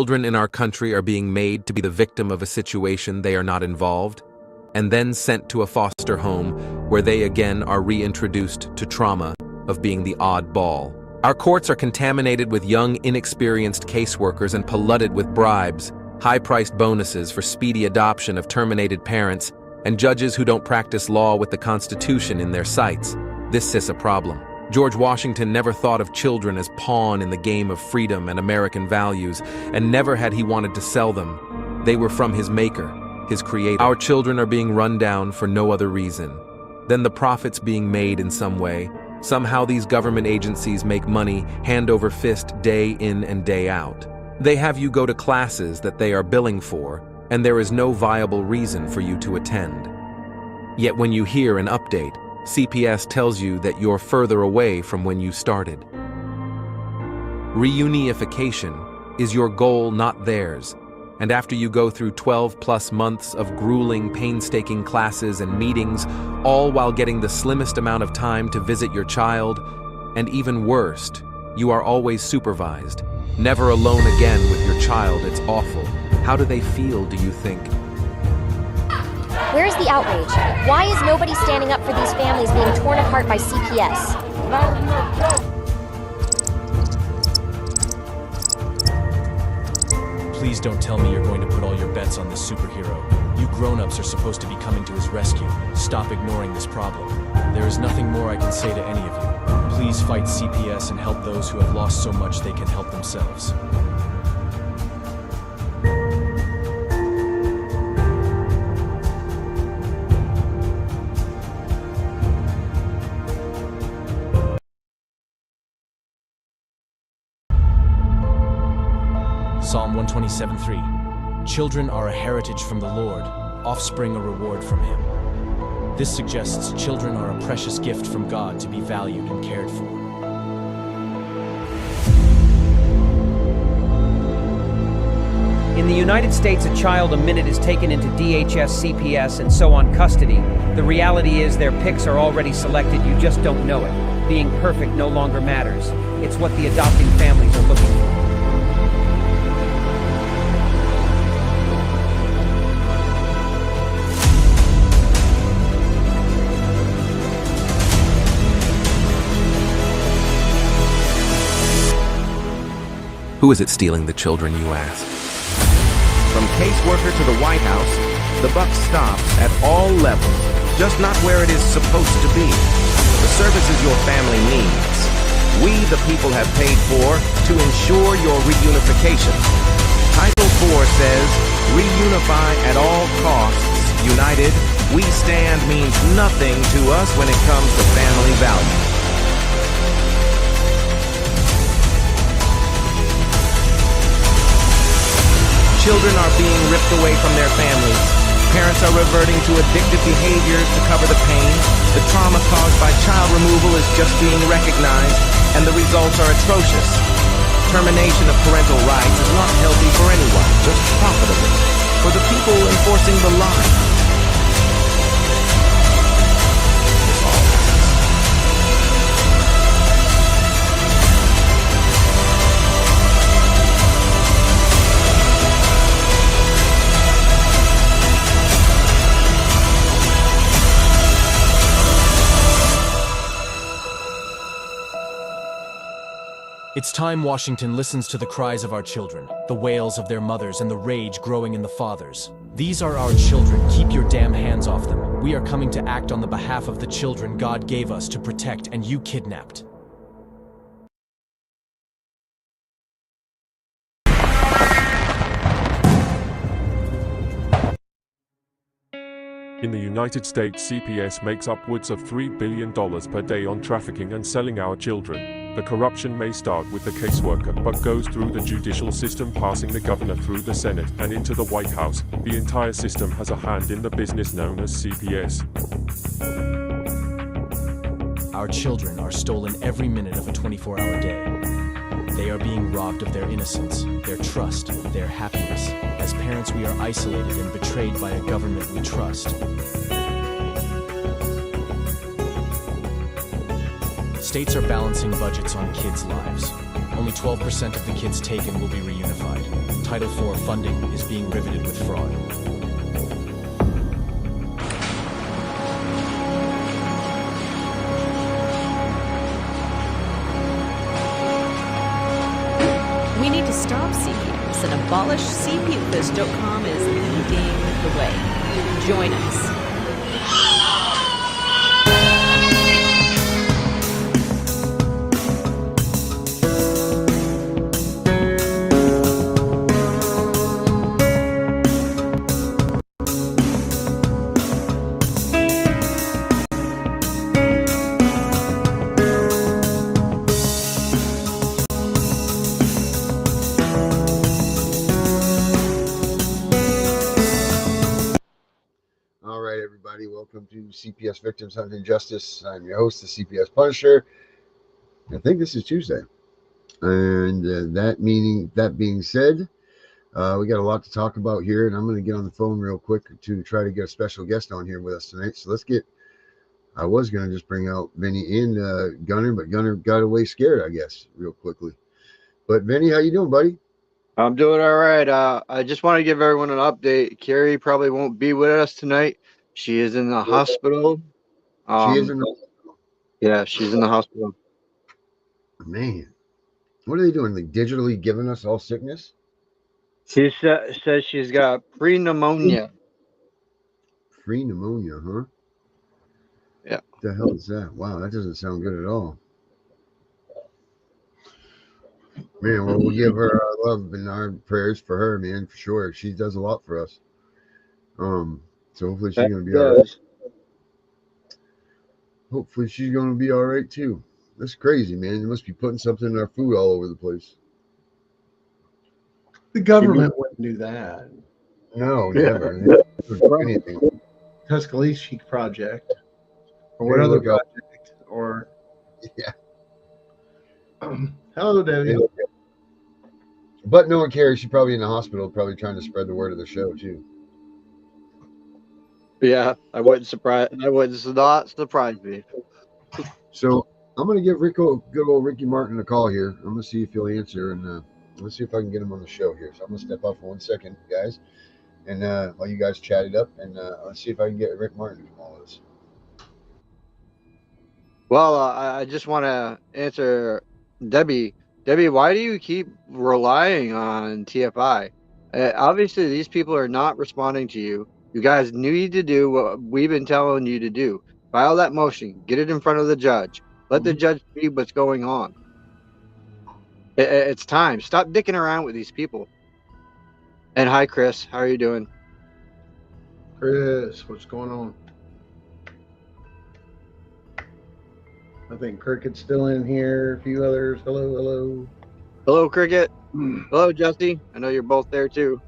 Children in our country are being made to be the victim of a situation they are not involved, and then sent to a foster home where they again are reintroduced to trauma of being the odd ball. Our courts are contaminated with young, inexperienced caseworkers and polluted with bribes, high-priced bonuses for speedy adoption of terminated parents, and judges who don't practice law with the Constitution in their sights. This is a problem. George Washington never thought of children as pawn in the game of freedom and American values, and never had he wanted to sell them. They were from his maker, his creator. Our children are being run down for no other reason than the profits being made in some way. Somehow these government agencies make money hand over fist day in and day out. They have you go to classes that they are billing for, and there is no viable reason for you to attend. Yet when you hear an update, CPS tells you that you're further away from when you started. Reunification is your goal, not theirs. And after you go through 12+ months of grueling, painstaking classes and meetings, all while getting the slimmest amount of time to visit your child, and even worse, you are always supervised, never alone again with your child. It's awful. How do they feel, do you think? Where's the outrage? Why is nobody standing up for these families being torn apart by CPS? Please don't tell me you're going to put all your bets on this superhero. You grown-ups are supposed to be coming to his rescue. Stop ignoring this problem. There is nothing more I can say to any of you. Please fight CPS and help those who have lost so much they can help themselves. Psalm 127:3. Children are a heritage from the Lord, offspring a reward from Him. This suggests children are a precious gift from God to be valued and cared for. In the United States, a child a minute is taken into DHS, CPS, and so on custody. The reality is their picks are already selected, you just don't know it. Being perfect no longer matters. It's what the adopting families are looking for. Who is it stealing the children, you ask? From caseworker to the White House, the buck stops at all levels, just not where it is supposed to be. The services your family needs, we the people have paid for to ensure your reunification. Title 4 says, reunify at all costs. United, we stand means nothing to us when it comes to family values. Children are being ripped away from their families. Parents are reverting to addictive behaviors to cover the pain. The trauma caused by child removal is just being recognized, and the results are atrocious. Termination of parental rights is not healthy for anyone, just profitable for the people enforcing the line. It's time Washington listens to the cries of our children, the wails of their mothers, and the rage growing in the fathers. These are our children. Keep your damn hands off them. We are coming to act on the behalf of the children God gave us to protect, and you kidnapped. In the United States, CPS makes upwards of $3 billion per day on trafficking and selling our children. The corruption may start with the caseworker, but goes through the judicial system, passing the governor through the Senate and into the White House. The entire system has a hand in the business known as CPS. Our children are stolen every minute of a 24-hour day. They are being robbed of their innocence, their trust, their happiness. As parents, we are isolated and betrayed by a government we trust. States are balancing budgets on kids' lives. Only 12% of the kids taken will be reunified. Title IV funding is being riveted with fraud. We need to stop CPS and abolish CPUFist.com is leading the way. Join us. All right, everybody, welcome to CPS Victims Hunting Justice. I'm your host, the CPS Punisher. I think this is Tuesday. And that being said, we got a lot to talk about here, and I'm going to get on the phone real quick to try to get a special guest on here with us tonight. So I was going to just bring out Vinny and Gunner, but Gunner got away scared, I guess, real quickly. But Vinny, how you doing, buddy? I'm doing all right. I just want to give everyone an update. Carrie probably won't be with us tonight. She is in the hospital. She is in the hospital. Yeah, she's in the hospital. Man, what are they doing? Like digitally giving us all sickness? She says she's got pre-pneumonia. Pre-pneumonia, huh? Yeah. What the hell is that? Wow, that doesn't sound good at all. Man, well, we'll give her our love and our prayers for her, man, for sure. She does a lot for us. So hopefully she's gonna be all right. Hopefully she's gonna be all right too. That's crazy, man. They must be putting something in our food all over the place. The government wouldn't do that. No, never. They don't do anything. Tuscaloosa project, or what other project, or yeah. Hello, Debbie. But knowing Carrie, she's probably in the hospital, probably trying to spread the word of the show too. Yeah, I wouldn't not surprise me. So I'm gonna give good old Ricky Martin a call here. I'm gonna see if he'll answer, and let's see if I can get him on the show here. So I'm gonna step out for 1 second, guys, and while you guys chat it up, and let's see if I can get Rick Martin to come on with us. Well, I just want to answer Debbie. Debbie, why do you keep relying on TFI? Obviously, these people are not responding to you. You guys need to do what we've been telling you to do. File that motion. Get it in front of the judge. Let the judge see what's going on. It's time. Stop dicking around with these people. And hi, Chris. How are you doing? Chris, what's going on? I think Cricket's still in here. A few others. Hello, hello. Hello, Cricket. Hello, Jesse. I know you're both there too.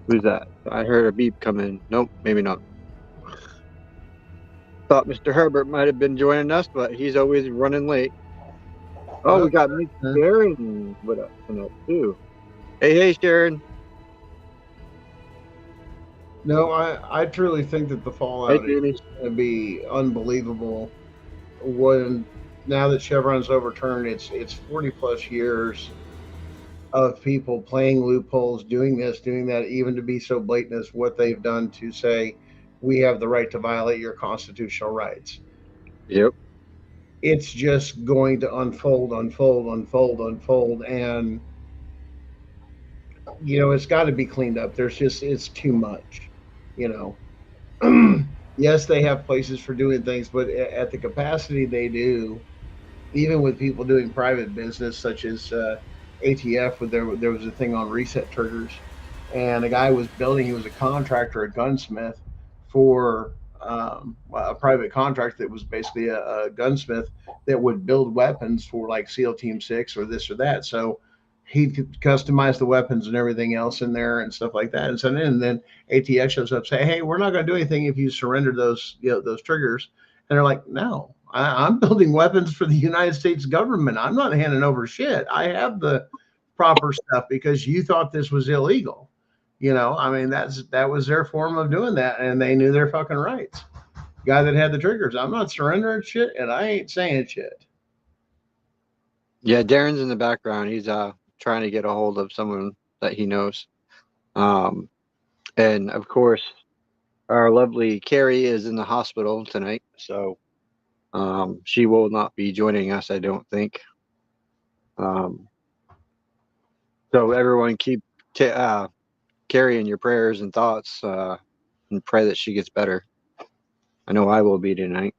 Who's that? I heard a beep come in. Nope, maybe not. Thought Mr. Herbert might have been joining us, but he's always running late. Oh, we got Miss Sharon with us tonight too. Hey, Sharon. No, I truly think that the fallout is going to be unbelievable. Now that Chevron's overturned, it's 40 plus years of people playing loopholes, doing this, doing that, even to be so blatant as what they've done to say we have the right to violate your constitutional rights. Yep. It's just going to unfold, and it's got to be cleaned up. It's too much. Yes, they have places for doing things, but at the capacity they do, even with people doing private business such as ATF, there was a thing on reset triggers, and a guy was building. He was a contractor, a gunsmith for a private contract that was basically a gunsmith that would build weapons for like SEAL Team 6 or this or that. So he could customize the weapons and everything else in there and stuff like that. And then ATF shows up, say, hey, we're not going to do anything if you surrender those triggers. And they're like, no, I'm building weapons for the United States government. I'm not handing over shit. I have the proper stuff because you thought this was illegal. That was their form of doing that. And they knew their fucking rights. Guy that had the triggers, I'm not surrendering shit and I ain't saying shit. Yeah, Darren's in the background. He's trying to get a hold of someone that he knows. And of course, our lovely Carrie is in the hospital tonight, so she will not be joining us, I don't think. So everyone keep Carrie in your prayers and thoughts, and pray that she gets better. I know I will be tonight.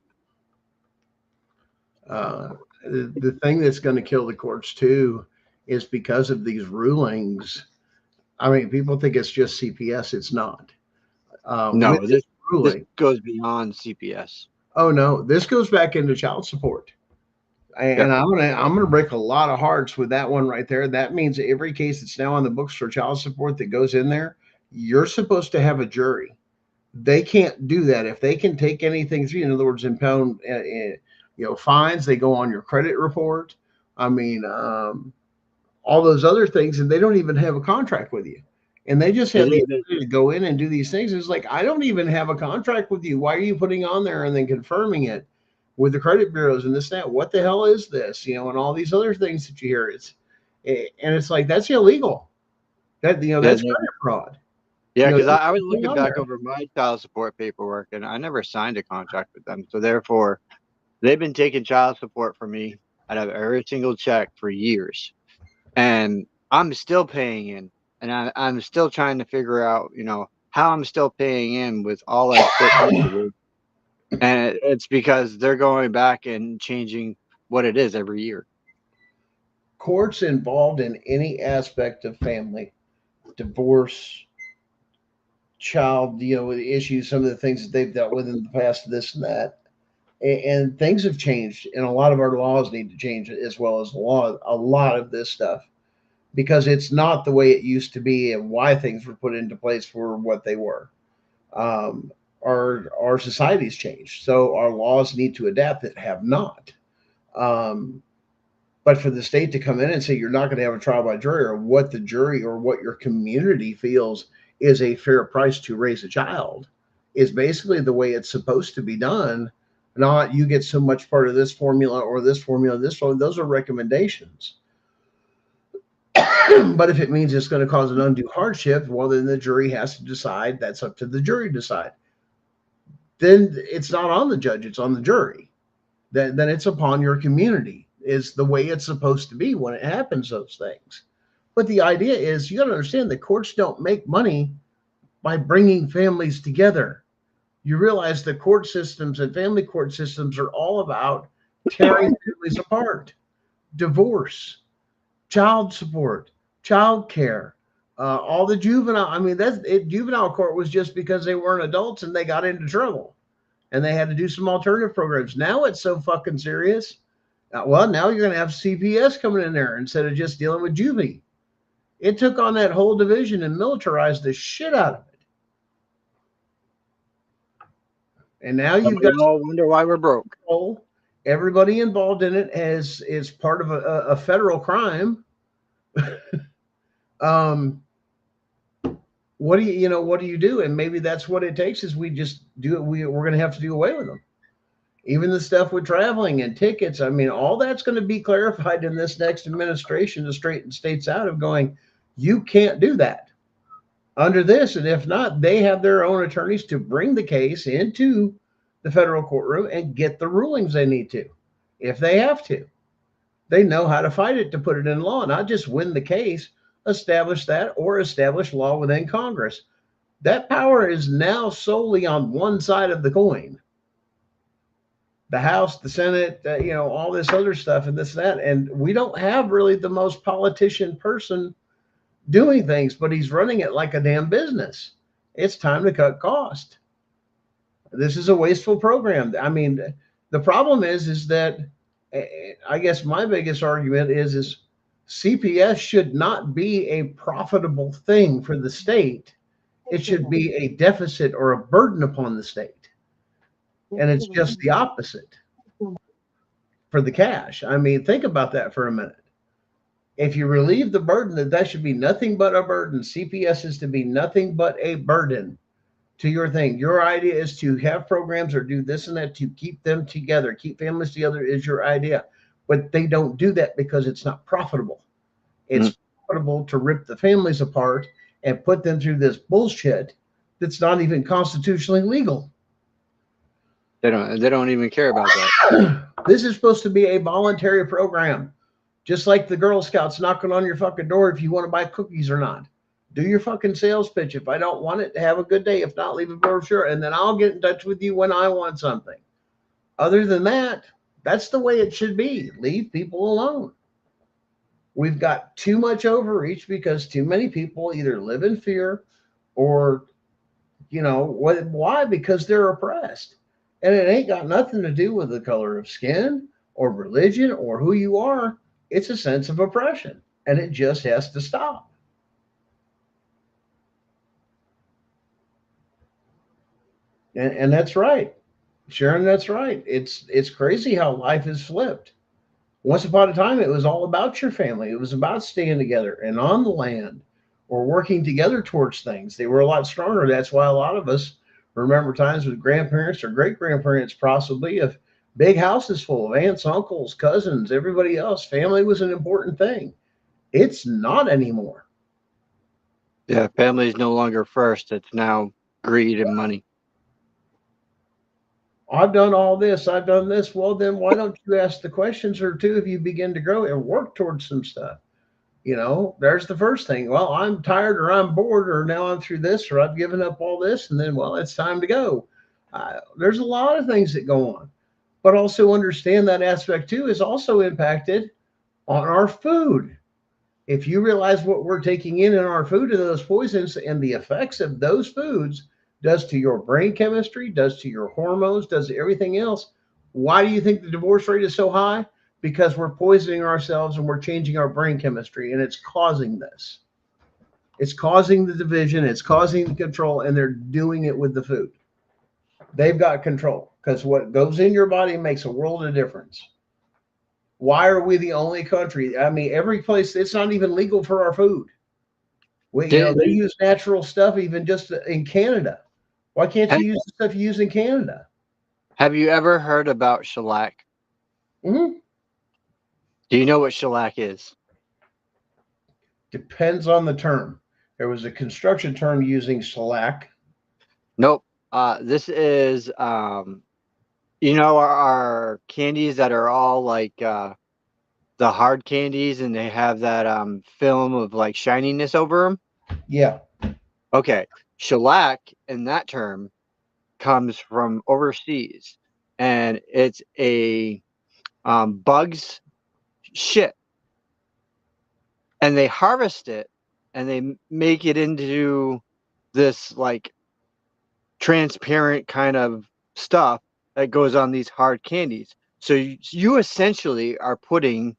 The thing that's going to kill the courts too is because of these rulings. I mean, people think it's just CPS. It's not. With No, this this ruling, goes beyond CPS. oh no, this goes back into child support. Yep. And I'm gonna break a lot of hearts with that one right there. That means every case that's now on the books for child support that goes in there, you're supposed to have a jury. They can't do that if they can take anything through. In other words, impound, fines. They go on your credit report. I mean, all those other things, and they don't even have a contract with you, and they just have the ability to go in and do these things. It's like, I don't even have a contract with you. Why are you putting on there and then confirming it with the credit bureaus and this, that? What the hell is this? And all these other things that you hear. And it's like, that's illegal. That's credit fraud. Yeah, because I was looking back over my child support paperwork, and I never signed a contract with them. So therefore, they've been taking child support from me out of every single check for years, and I'm still paying in, and I'm still trying to figure out, how I'm still paying in with all I put into it. And it's because they're going back and changing what it is every year. Courts involved in any aspect of family, divorce, child, issues, some of the things that they've dealt with in the past, this and that. And things have changed, and a lot of our laws need to change as well as a lot of this stuff, because it's not the way it used to be and why things were put into place for what they were. Our society's changed, so our laws need to adapt that have not. But for the state to come in and say you're not going to have a trial by jury, or what the jury or what your community feels is a fair price to raise a child, is basically the way it's supposed to be done. Not you get so much part of this formula or this formula, this one. Those are recommendations. But if it means it's going to cause an undue hardship, well, then the jury has to decide. That's up to the jury to decide. Then it's not on the judge, it's on the jury. Then it's upon your community, is the way it's supposed to be when it happens, those things. But the idea is, you got to understand, the courts don't make money by bringing families together. You realize the court systems and family court systems are all about tearing families apart. Divorce, child support, child care, all the juvenile. I mean, juvenile court was just because they weren't adults and they got into trouble and they had to do some alternative programs. Now it's so fucking serious. Well, now you're going to have CPS coming in there instead of just dealing with juvie. It took on that whole division and militarized the shit out of it. And now you've got all wonder why we're broke. Everybody involved in it is part of a federal crime. What do you do? And maybe that's what it takes, is we just do it. We're going to have to do away with them. Even the stuff with traveling and tickets. I mean, all that's going to be clarified in this next administration to straighten states out of going, you can't do that under this. And if not, they have their own attorneys to bring the case into the federal courtroom and get the rulings they need to, if they have to. They know how to fight it to put it in law, not just win the case, establish that, or establish law within Congress. That power is now solely on one side of the coin. The House, the Senate, all this other stuff and this, that. And we don't have really the most politician person doing things, but he's running it like a damn business. It's time to cut cost. This is a wasteful program. I mean, the problem is that, I guess my biggest argument is CPS should not be a profitable thing for the state. It should be a deficit or a burden upon the state. And it's just the opposite for the cash. I mean, think about that for a minute. If you relieve the burden, that should be nothing but a burden. CPS is to be nothing but a burden to your thing. Your idea is to have programs or do this and that to keep them together, keep families together, is your idea. But they don't do that because it's not profitable. It's profitable to rip the families apart and put them through this bullshit that's not even constitutionally legal. They don't even care about that. This is supposed to be a voluntary program, just like the Girl Scouts knocking on your fucking door if you want to buy cookies or not. Do your fucking sales pitch. If I don't want it, have a good day. If not, leave a brochure, and then I'll get in touch with you when I want something. Other than that, that's the way it should be. Leave people alone. We've got too much overreach because too many people either live in fear or, why? Because they're oppressed. And it ain't got nothing to do with the color of skin or religion or who you are. It's a sense of oppression, and it just has to stop. And that's right, Sharon. That's right. It's crazy how life is flipped. Once upon a time, it was all about your family. It was about staying together and on the land or working together towards things. They were a lot stronger. That's why a lot of us remember times with grandparents or great grandparents, possibly, of big houses full of aunts, uncles, cousins, everybody else. Family was an important thing. It's not anymore. Yeah, family is no longer first. It's now greed and money. I've done all this. I've done this. Well, then why don't you ask the questions or two if you begin to grow and work towards some stuff? There's the first thing. Well, I'm tired or I'm bored or now I'm through this or I've given up all this. And then, well, it's time to go. There's a lot of things that go on, but also understand that aspect too is also impacted on our food. If you realize what we're taking in our food and those poisons and the effects of those foods does to your brain chemistry, does to your hormones, does to everything else, why do you think the divorce rate is so high? Because we're poisoning ourselves and we're changing our brain chemistry, and it's causing this. It's causing the division, it's causing the control, and they're doing it with the food. They've got control because what goes in your body makes a world of difference. Why are we the only country? I mean, every place, it's not even legal for our food. They use natural stuff even just in Canada. Why can't you use the stuff you use in Canada? Have you ever heard about shellac? Mm-hmm. Do you know what shellac is? Depends on the term. There was a construction term using shellac. Nope. This is, our candies that are all like the hard candies, and they have that film of like shininess over them. Yeah. Okay. Shellac in that term comes from overseas, and it's a bug's shit, and they harvest it and they make it into this like transparent kind of stuff that goes on these hard candies. So you essentially are putting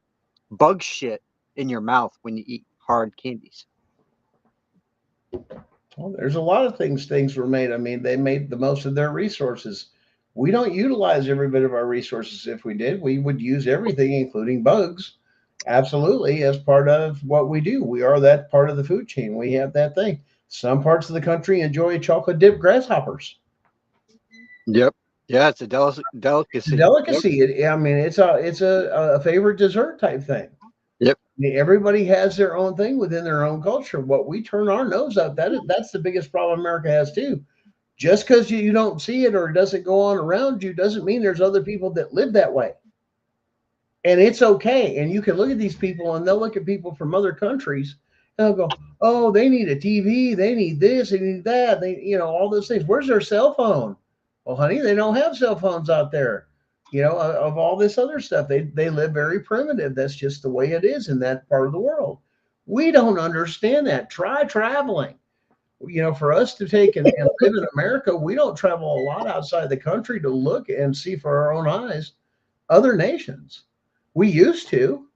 bug shit in your mouth when you eat hard candies. Well, there's a lot of things were made. I mean, they made the most of their resources. We don't utilize every bit of our resources. If we did, we would use everything, including bugs, absolutely, as part of what we do. We are that part of the food chain. We have that thing. Some parts of the country enjoy chocolate dipped grasshoppers. Yep. Yeah, it's a delicacy. It's a delicacy. Yep. I mean, it's a favorite dessert type thing. Yep. I mean, everybody has their own thing within their own culture. What we turn our nose up, that's the biggest problem America has too. Just because you don't see it or it doesn't go on around you doesn't mean there's other people that live that way. And it's okay. And you can look at these people and they'll look at people from other countries and they'll go, oh, they need a TV, they need this, they need that, all those things. Where's their cell phone? Well, honey, they don't have cell phones out there. Of all this other stuff, they live very primitive. That's just the way it is in that part of the world. We don't understand that. Try traveling. For us to take and live in America, we don't travel a lot outside the country to look and see for our own eyes other nations. We used to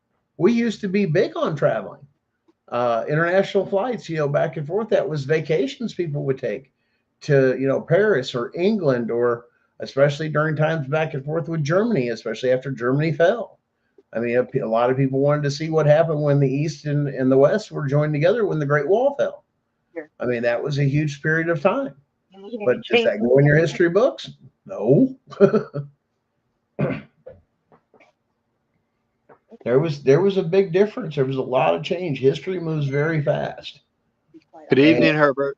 be big on traveling, international flights, back and forth. That was vacations people would take to, Paris or England, or especially during times back and forth with Germany, especially after Germany fell. I mean, a lot of people wanted to see what happened when the East and the West were joined together when the Great Wall fell. I mean, that was a huge period of time. But does that go in your history books? No. There was a big difference. There was a lot of change. History moves very fast. Good evening, Herbert.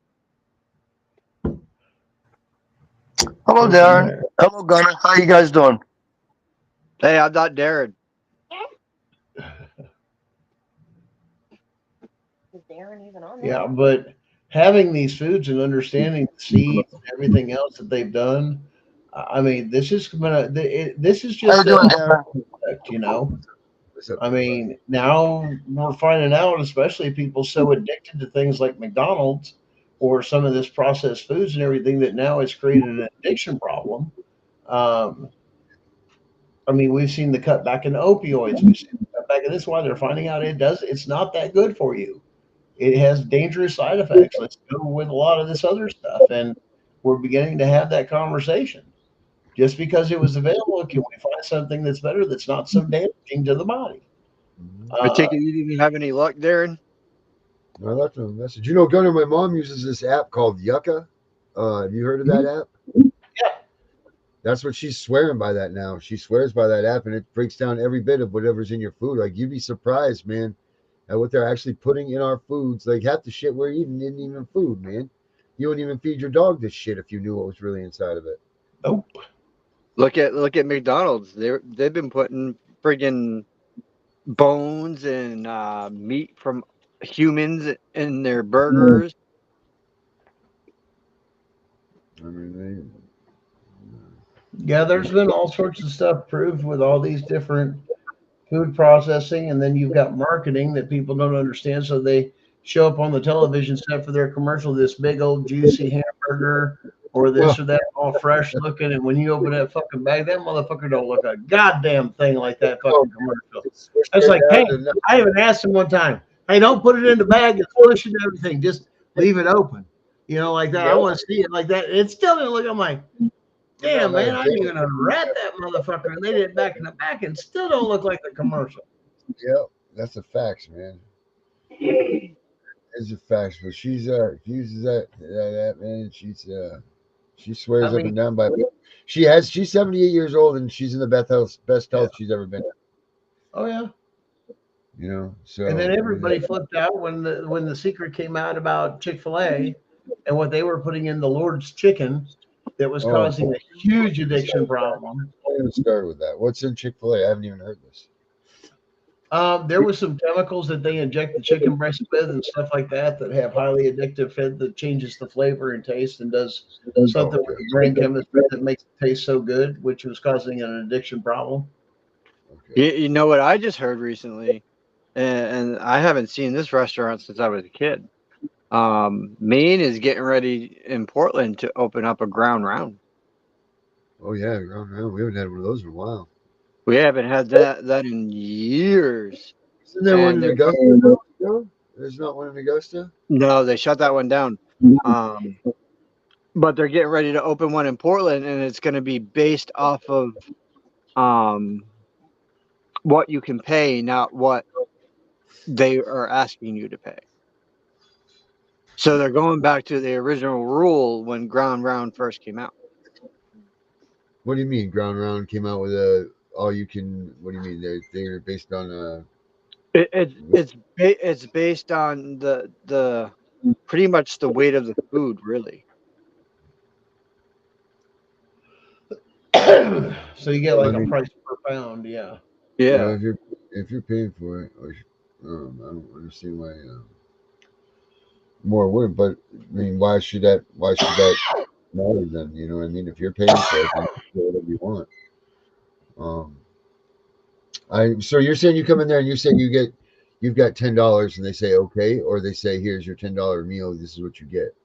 Hello, Go from Darren. there. Hello, Gunner. How you guys doing? Hey, I'm not Darren. Is Darren even on there? Yeah, but having these foods and understanding the seeds and everything else that they've done, I mean, this is this is How you just doing, a Darren? product, you know. What's up? I mean, now we're finding out, especially people so addicted to things like McDonald's or some of this processed foods and everything, that now it's created an addiction problem. Um, I mean, we've seen the cutback in opioids. We've seen the cutback in this. Why they're finding out it's not that good for you. It has dangerous side effects. Let's go with a lot of this other stuff. And we're beginning to have that conversation. Just because it was available, can we find something that's better, that's not so damaging to the body? I Uh, take it you didn't have any luck, Darren? I left him a message. You know, Gunner, my mom uses this app called Yucca. Have you heard of that app? yeah. That's what she's swearing by that now. She swears by that app, and it breaks down every bit of whatever's in your food. Like, you'd be surprised, man, at what they're actually putting in our foods. Like, half the shit we're eating isn't even food, man. You wouldn't even feed your dog this shit if you knew what was really inside of it. Nope. Look at McDonald's. They've been putting friggin' bones and meat from humans in their burgers. I mean, Yeah, there's been all sorts of stuff proved with all these different food processing, and then you've got marketing that people don't understand. So they show up on the television set for their commercial, this big old juicy hamburger or this or that, all fresh looking. And when you open that fucking bag, that motherfucker don't look a goddamn thing like that fucking commercial. It's like, hey, I even asked him one time, hey, don't put it in the bag and squish it and everything. Just leave it open. You know, like that. I want to see it like that. It still didn't look. I'm like, damn, man, I didn't even unwrap that motherfucker. And they did it back in the back and still don't look like the commercial. yeah, that's the facts, man. It's a facts. But she's she uses that man. She I swears up mean, and down by it. She's 78 years old and she's in the best health she's ever been. oh yeah. You know, so And then I mean, everybody flipped out when the secret came out about Chick-fil-A and what they were putting in the Lord's chicken that was oh, causing a huge addiction problem. don't even start with that. What's in Chick-fil-A? I haven't even heard this. There was some chemicals that they inject the chicken breast with and stuff like that that have highly addictive fat that changes the flavor and taste and does something with the brain chemistry that makes it taste so good, which was causing an addiction problem. You know what I just heard recently, and I haven't seen this restaurant since I was a kid. Maine is getting ready in Portland to open up a ground round. Oh yeah, round. We haven't had one of those in a while. We haven't had that in years. Isn't there one And in Augusta? No? There's not one in Augusta? no, they shut that one down. But they're getting ready to open one in Portland, and it's going to be based off of what you can pay, not what they are asking you to pay. So they're going back to the original rule when Ground Round first came out. What do you mean? Ground Round came out with all you can. What do you mean? They're based on It's based on the pretty much the weight of the food, really. So you get like a price per pound, yeah. Yeah. If you're paying for it, I don't understand why more would. But I mean, why should that matter then? You know what I mean? If you're paying for it, then you do whatever you want. So you're saying you come in there and you say you've got $10 and they say okay, or they say here's your $10 meal. This is what you get.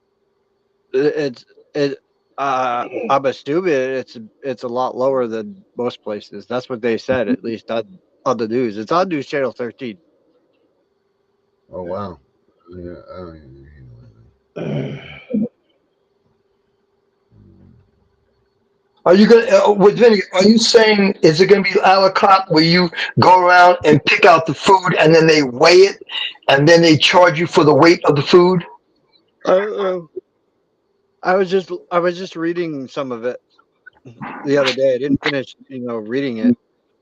I'm a stupid. It's a lot lower than most places. That's what they said, at least on the news. It's on News Channel 13. Oh wow. Yeah, I don't even know. Are you gonna with Vinny? Are you saying is it gonna be a la carte where you go around and pick out the food and then they weigh it and then they charge you for the weight of the food? I was just reading some of it the other day. I didn't finish, reading it.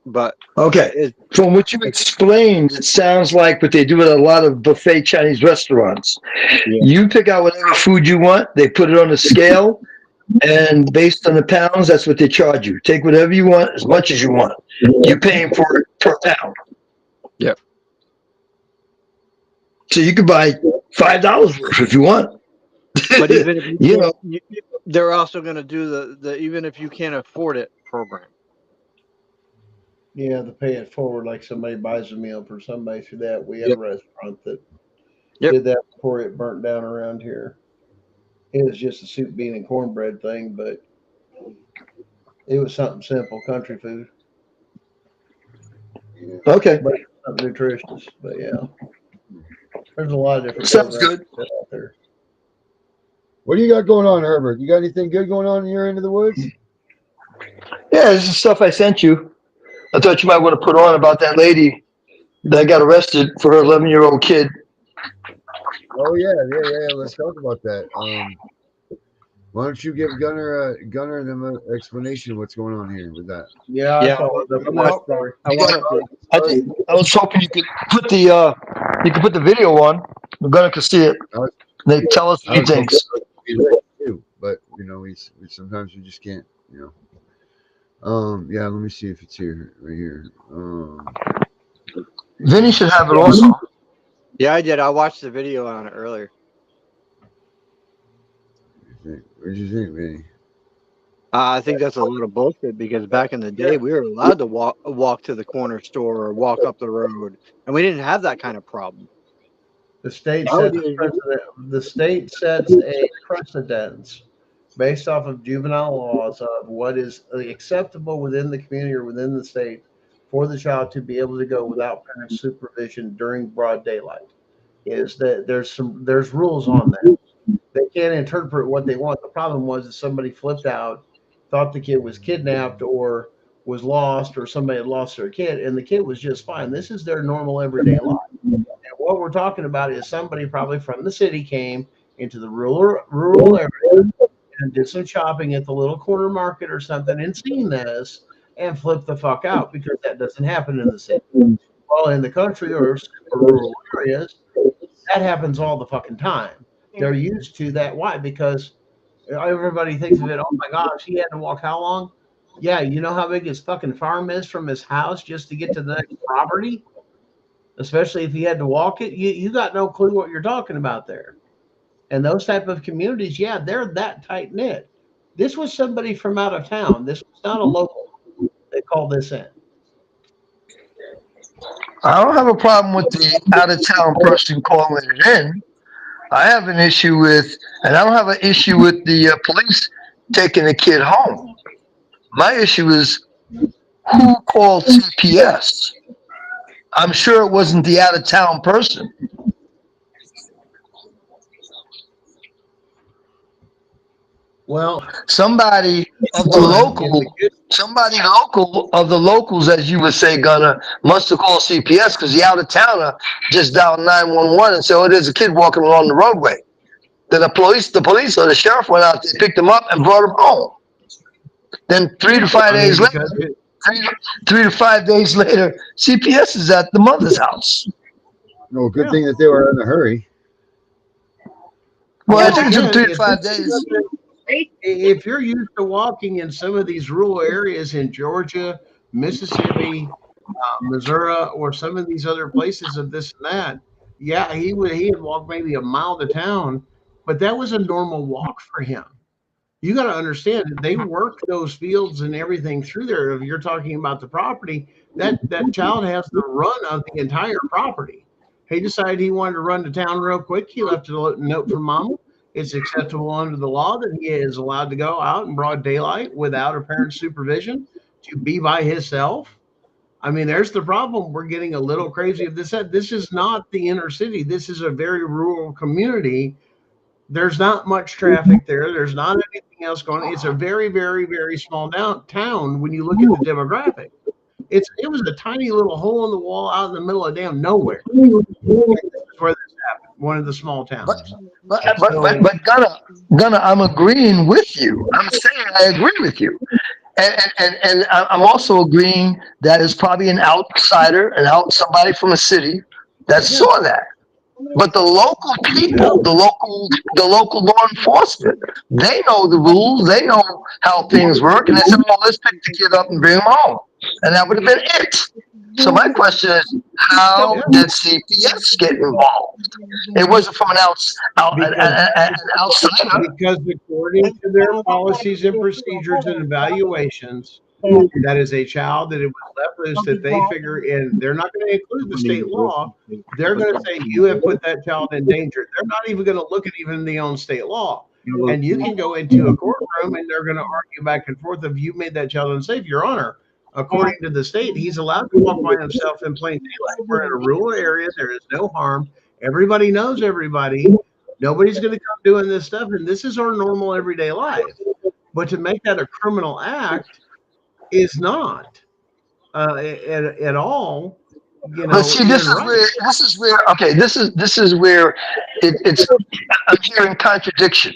but Okay. it, From what you explained, it sounds like what they do at a lot of buffet Chinese restaurants. yeah. You pick out whatever food you want, they put it on a scale, and based on the pounds, that's what they charge you. Take whatever you want, as much as you want. You're paying for it per pound. Yep. So you could buy $5 worth if you want. But even if you You can't, know, they're also going to do the even if you can't afford it program. Yeah, to pay it forward like somebody buys a meal for somebody through that. We had a restaurant that did that before it burnt down around here. It was just a soup, bean, and cornbread thing, but it was something simple, country food, okay. but something nutritious. But yeah, there's a lot of different Sounds programs good. out there. What do you got going on, Herbert? You got anything good going on in your end of the woods? Yeah, this is stuff I sent you. I thought you might want to put on about that lady that got arrested for her 11-year-old kid. Oh yeah. Let's talk about that. Why don't you give Gunner them an explanation of what's going on here with that? Yeah, I saw the story. I was hoping you could put the video on. We're gonna can see it. They tell us what he thinks. But you know, we sometimes we just can't. You know. Yeah. Let me see if it's here, right here. Vinny should have it also. Yeah, I did. I watched the video on it earlier. What did you think, Vinny? I think that's a little bullshit because back in the day, we were allowed to walk to the corner store or walk up the road, and we didn't have that kind of problem. The state sets a precedence based off of juvenile laws of what is acceptable within the community or within the state for the child to be able to go without parent supervision during broad daylight. Is that there's rules on that. They can't interpret what they want. The problem was that somebody flipped out, thought the kid was kidnapped or was lost, or somebody had lost their kid, and the kid was just fine. This is their normal everyday life. And what we're talking about is somebody probably from the city came into the rural area and did some shopping at the little corner market or something and seen this and flipped the fuck out, because that doesn't happen in the city. Well, in the country or super rural areas, that happens all the fucking time. They're used to that. Why? Because everybody thinks of it. Oh my gosh, he had to walk how long? Yeah, you know how big his fucking farm is from his house just to get to the next property? Especially if he had to walk it. You got no clue what you're talking about there. And those type of communities, yeah, they're that tight knit. This was somebody from out of town. This was not a local. They called this in. I don't have a problem with the out of town person calling it in. I have an issue with, and I don't have an issue with the police taking the kid home. My issue is who called CPS. I'm sure it wasn't the out of town person. Well, somebody of the locals, as you would say, Gunner, must have called CPS, because the out of towner just dialed 911 and said, "Oh, there's a kid walking along the roadway." Then the police or the sheriff went out there, picked him up, and brought him home. Then 3 to 5 days later, 3 to 5 days later, CPS is at the mother's house. No, good thing that they were in a hurry. Well, I think it took 3 to 5 days. If you're used to walking in some of these rural areas in Georgia, Mississippi, Missouri, or some of these other places of this and that, yeah, he had walked maybe a mile to town, but that was a normal walk for him. You got to understand, they work those fields and everything through there. If you're talking about the property, that child has the run of the entire property. He decided he wanted to run to town real quick. He left a note for mama. It's acceptable under the law that he is allowed to go out in broad daylight without a parent's supervision to be by himself. I mean, there's the problem. We're getting a little crazy of this. This is not the inner city. This is a very rural community. There's not much traffic there. There's not anything else going on. It's a very, very, very small town when you look at the demographic. It was a tiny little hole in the wall out in the middle of damn nowhere. This is where this happened. One of the small towns. But Gunner, I'm agreeing with you. I'm saying I agree with you. I'm also agreeing that it's probably an outsider, somebody from a city that Yeah. saw that. But the local people, the local law enforcement, they know the rules. They know how things work, and they said, "Well, let's pick the kid up and bring him home," and that would have been it. So my question is, how did CPS get involved? It wasn't from an outsider. Because according to their policies and procedures and evaluations, that is a child that it was let loose that they figure in. They're not going to include the state law. They're going to say you have put that child in danger. They're not even going to look at even the own state law. And you can go into a courtroom and they're going to argue back and forth of you made that child unsafe. Your Honor, according to the state, he's allowed to walk by himself in plain daylight. We're in a rural area. There is no harm. Everybody knows everybody. Nobody's going to come doing this stuff. And this is our normal everyday life. But to make that a criminal act is not at all, But see, even this is right. where okay, this is where it's I'm hearing contradiction.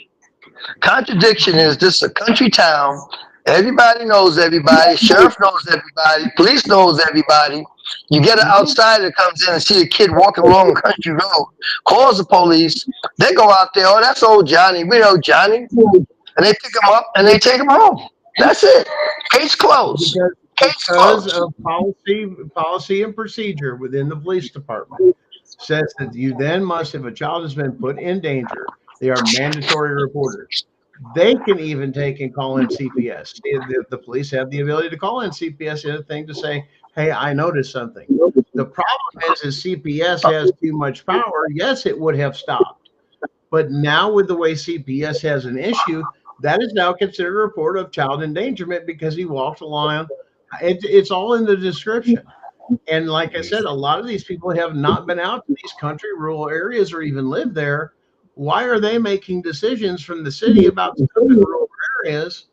Contradiction is this is a country town. Everybody knows everybody. Sheriff knows everybody. Police knows everybody. You get an outsider that comes in and see a kid walking along a country road, calls the police. They go out there. Oh, that's old Johnny. We know Johnny, and they pick him up and they take him home. That's it. Case closed. Case Because closed. of policy and procedure within the police department says that you then must, if a child has been put in danger, they are mandatory reporters. They can even take and call in CPS. The police have the ability to call in CPS in a thing to say, hey, I noticed something. The problem is CPS has too much power. Yes, it would have stopped. But now with the way CPS has an issue, that is now considered a report of child endangerment because he walked along. It's all in the description. And like I said, a lot of these people have not been out to these country rural areas or even lived there. Why are they making decisions from the city about stuff in rural areas?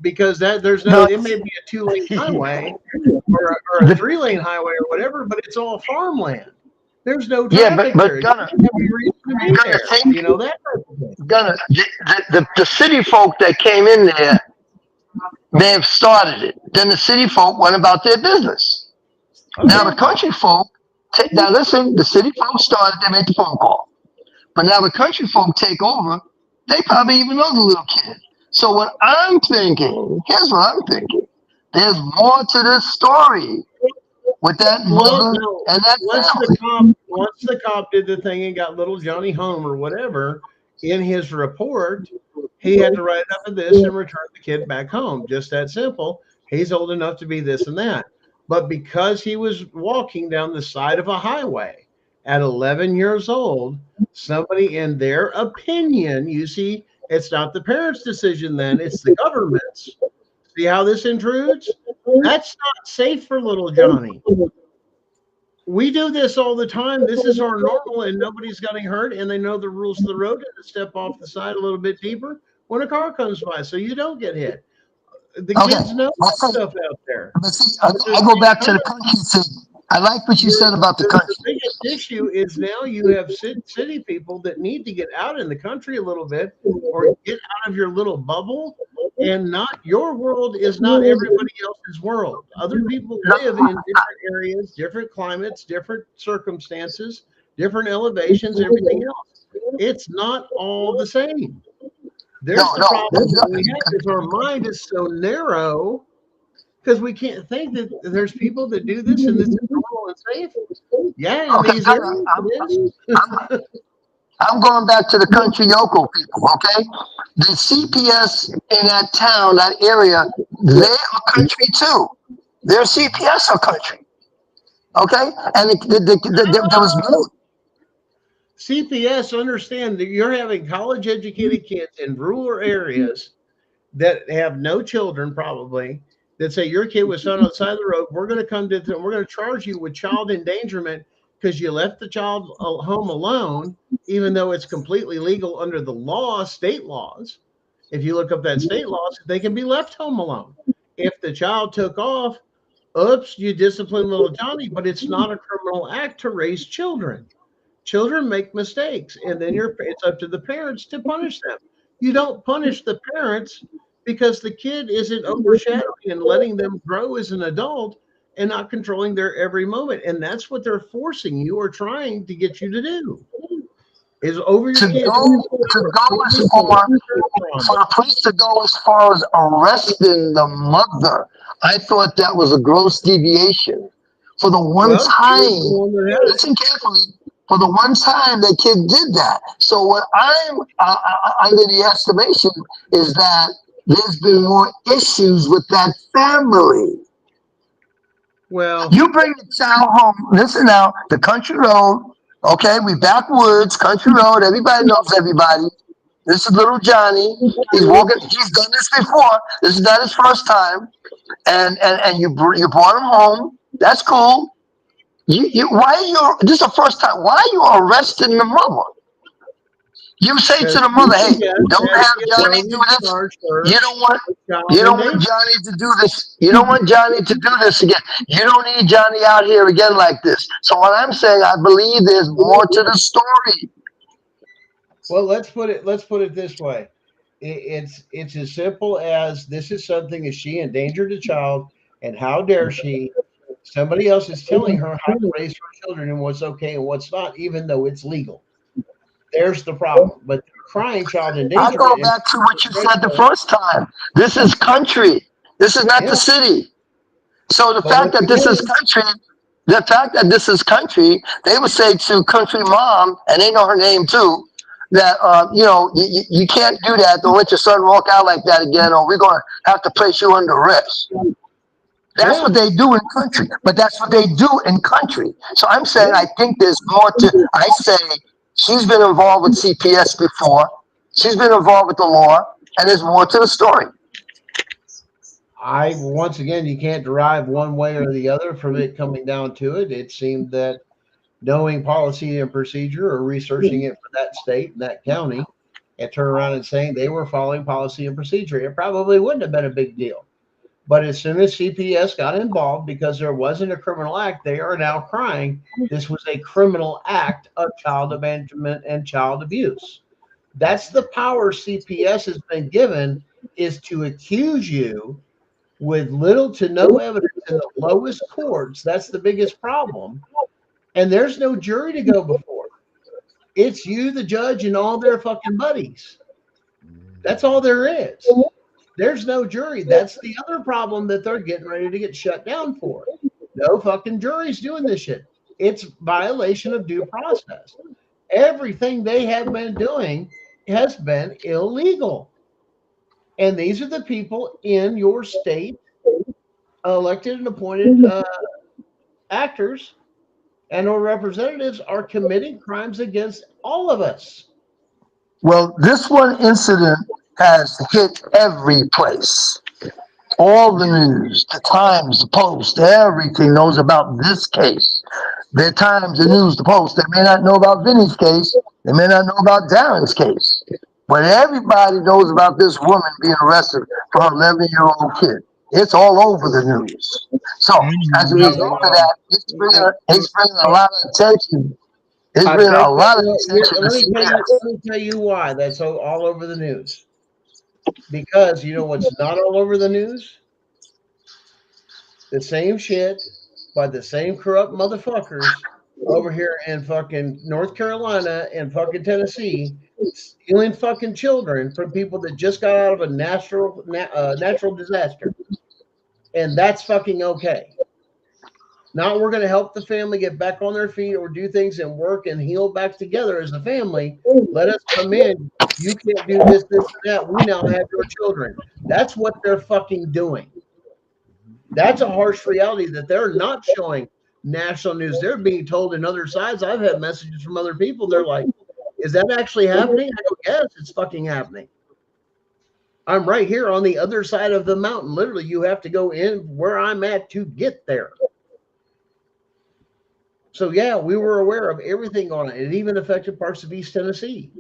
Because there's no, No, it may be a 2-lane highway or a 3-lane highway or whatever, but it's all farmland. There's no yeah, traffic but there. Gunner, There's no reason to be Gunner, there. think, That type of thing. Gunner, the city folk that came in there may have started it. Then the city folk went about their business. Now the country folk, now listen, the city folk started, they made the phone call. But now the country folk take over, they probably even know the little kid. So what I'm thinking, here's what I'm thinking. There's more to this story with that Well, mother no. and that Once the cop did the thing and got little Johnny home or whatever, in his report, he had to write up this and return the kid back home. Just that simple. He's old enough to be this and that. But because he was walking down the side of a highway at 11 years old, somebody in their opinion, you see, it's not the parents' decision then, it's the government's. See how this intrudes? That's not safe for little Johnny. We do this all the time. This is our normal, and nobody's getting hurt, and they know the rules of the road and to step off the side a little bit deeper when a car comes by, so you don't get hit. The kids know that stuff out there. But see, I go back to the country thing. I like what you said about the The country. biggest issue is now you have city people that need to get out in the country a little bit or get out of your little bubble. And not your world is not everybody else's world. Other people live in different areas, different climates, different circumstances, different elevations, everything else. It's not all the same. There's the problem that we have is our mind is so narrow because we can't think that there's people that do this and this is normal and safe. Yeah, in these areas it is. I'm going back to the country yokel people, okay? The CPS in that town, that area, they are country too. Their CPS are country, okay? And there was more. CPS understand that you're having college educated kids in rural areas that have no children probably that say your kid was found on the side of the road. We're going to come to them. We're going to charge you with child endangerment because you left the child home alone, even though it's completely legal under the law, state laws. If you look up that state laws, they can be left home alone. If the child took off, oops, you discipline little Johnny, but it's not a criminal act to raise children. Children make mistakes, and then it's up to the parents to punish them. You don't punish the parents because the kid isn't overshadowing and letting them grow as an adult and not controlling their every moment. And that's what they're forcing you or trying to get you to do is over your To kids. go as far for the police to go as far as arresting the mother, I thought that was a gross deviation. For the one Well, time, listen carefully. For the one time that kid did that. So what I'm under the estimation is that there's been more issues with that family. well, You bring the child home. Listen now, the country road. Okay, we backwoods, country road. Everybody knows everybody. This is little Johnny. He's walking. He's done this before. This is not his first time. And you brought him home. That's cool. Why are you? This is the first time. Why are you arresting the mother? You say to the mother, "Hey, don't have Johnny do this. You don't want. You don't want Johnny to do this. You don't want Johnny to do this again. You don't need Johnny out here again like this." So what I'm saying, I believe there's more to the story. Well, let's put it this way. It's as simple as this is something that she endangered a child, and how dare she? Somebody else is telling her how to raise her children and what's okay and what's not, even though it's legal. There's the problem. But crying child I endangerment. go back to what you said the first time. This is country. This is not the city. So the fact that this is country, they would say to country mom, and they know her name too, that you can't do that. Don't let your son walk out like that again, or we're gonna have to place you under arrest. That's what they do in country, but that's what they do in country. So I'm saying I think there's more to. I say she's been involved with CPS before. She's been involved with the law, and there's more to the story. Once again, you can't derive one way or the other from it coming down to it. It seemed that knowing policy and procedure or researching it for that state and that county and turn around and saying they were following policy and procedure, it probably wouldn't have been a big deal. But as soon as CPS got involved, because there wasn't a criminal act, they are now crying this was a criminal act of child abandonment and child abuse. That's the power CPS has been given, is to accuse you with little to no evidence in the lowest courts. That's the biggest problem. And there's no jury to go before. It's you, the judge, and all their fucking buddies. That's all there is. There's no jury. That's the other problem that they're getting ready to get shut down for. No fucking jury's doing this shit. It's violation of due process. Everything they have been doing has been illegal. And these are the people in your state, elected and appointed actors and our representatives are committing crimes against all of us. Well, this one incident has hit every place. All the news, the Times, the Post, everything knows about this case. The Times, the News, the Post, they may not know about Vinny's case. They may not know about Darren's case. But everybody knows about this woman being arrested for her 11-year-old kid. It's all over the news. So as a result of that, it's bringing a lot of attention. It's bringing a lot of attention. Let me tell you why that's all over the news. Because you know what's not all over the news? The same shit by the same corrupt motherfuckers over here in fucking North Carolina and fucking Tennessee, stealing fucking children from people that just got out of a natural disaster. And that's fucking okay. Now we're going to help the family get back on their feet or do things and work and heal back together as a family. Let us come in. You can't do this, this, and that. We now have your children. That's what they're fucking doing. That's a harsh reality that they're not showing national news. They're being told in other sides. I've had messages from other people. They're like, is that actually happening? I go, yes, it's fucking happening. I'm right here on the other side of the mountain. Literally, you have to go in where I'm at to get there. So yeah, we were aware of everything on it. It even affected parts of East Tennessee.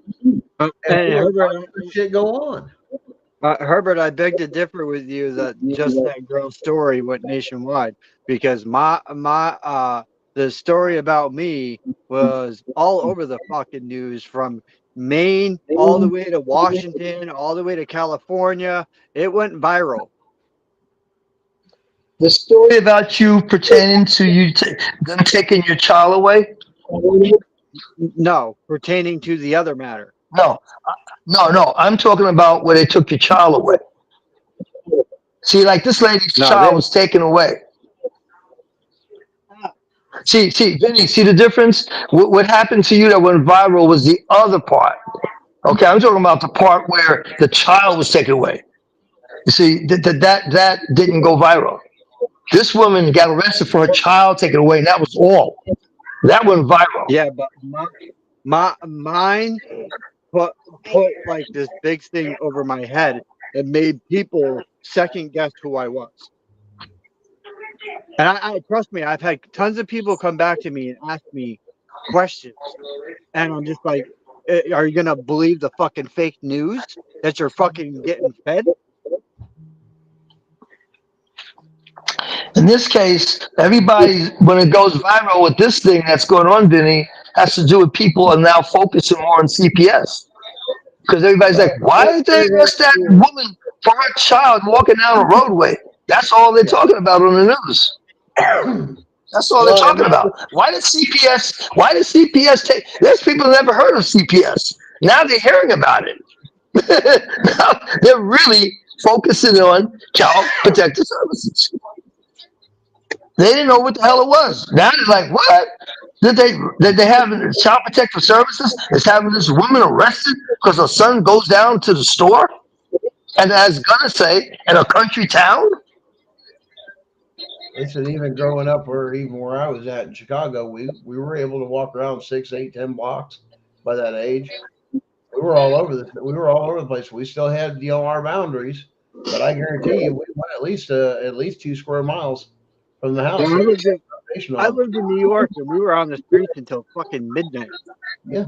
And Herbert, shit go on. Herbert, I beg to differ with you that just that girl's story went nationwide, because the story about me was all over the fucking news from Maine, all the way to Washington, all the way to California. It went viral. The story about you pertaining to them taking your child away? No, pertaining to the other matter. No, no. I'm talking about where they took your child away. See, like this lady's No, child was taken away. See, Vinny, see the difference? What happened to you that went viral was the other part. Okay, I'm talking about the part where the child was taken away. You see, that didn't go viral. This woman got arrested for her child taken away, and that was all. That went viral. Yeah, but mine put like this big thing over my head that made people second guess who I was. And I trust me, I've had tons of people come back to me and ask me questions, and I'm just like, are you gonna believe the fucking fake news that you're fucking getting fed? In this case, everybody, when it goes viral with this thing that's going on, Vinny, has to do with people are now focusing more on CPS. Because everybody's like, why did they arrest that woman for her child walking down the roadway? That's all they're talking about on the news. That's all they're talking about. Why did CPS take? There's people who never heard of CPS. Now they're hearing about it. Now they're really focusing on Child Protective Services. They didn't know what the hell it was. Now they're like, what? Did they have Child Protective Services is having this woman arrested because her son goes down to the store? And as Gunnar say, in a country town? They said even growing up, or even where I was at in Chicago, we were able to walk around 6, 8, 10 blocks by that age. We were all over the place. We still had our boundaries, but I guarantee you, we went at least 2 square miles from the house. I lived in New York, and we were on the streets until fucking midnight. Yeah.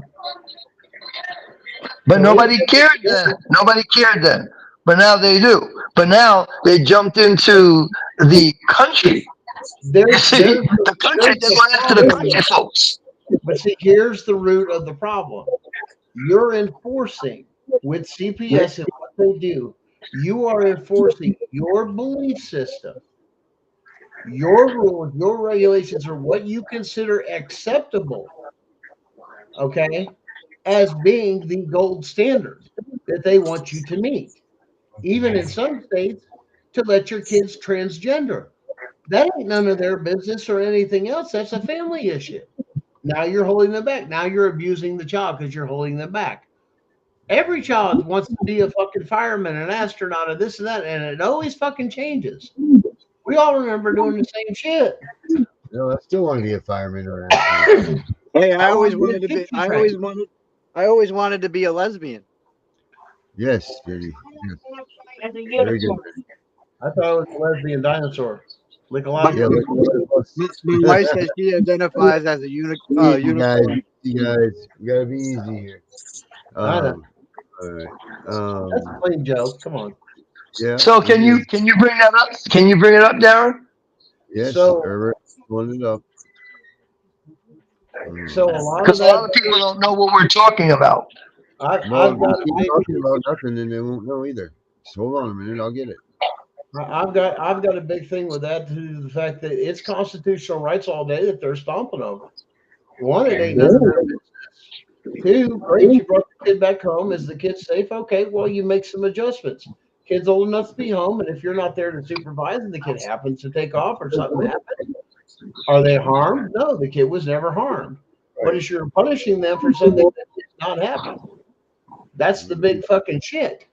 But nobody cared then. Nobody cared then. But now they do. But now they jumped into the country. The country, they're going after the country folks. But see, here's the root of the problem. You're enforcing with CPS and what they do. You are enforcing your belief system. Your rules, your regulations are what you consider acceptable, okay, as being the gold standard that they want you to meet. Even in some states, to let your kids transgender. That ain't none of their business or anything else. That's a family issue. Now you're holding them back. Now you're abusing the child because you're holding them back. Every child wants to be a fucking fireman, an astronaut, or this and that, and it always fucking changes. We all remember doing the same shit. No, I still want to be a fireman or an astronaut. Hey, I always wanted to be a lesbian. Yes, Vinny. Yes. Very good. I thought it was a lesbian dinosaur. My wife says she identifies as a unicorn. You guys, we gotta be easy here. All right. That's a plain joke. Come on. Yeah. So can you bring that up? Can you bring it up, Darren? Yes. So, pulling it up. So a lot of people don't know what we're talking about. I've got talking about nothing, and they won't know either. Just hold on a minute, I'll get it. I've got a big thing with that, to the fact that it's constitutional rights all day that they're stomping over. One, it ain't none of their business. Two, great, you brought the kid back home. Is the kid safe? Okay, well, you make some adjustments. Kid's old enough to be home, and if you're not there to supervise and the kid happens to take off or something happens, are they harmed? No, the kid was never harmed. But if you're punishing them for something that did not happen, that's the big fucking shit.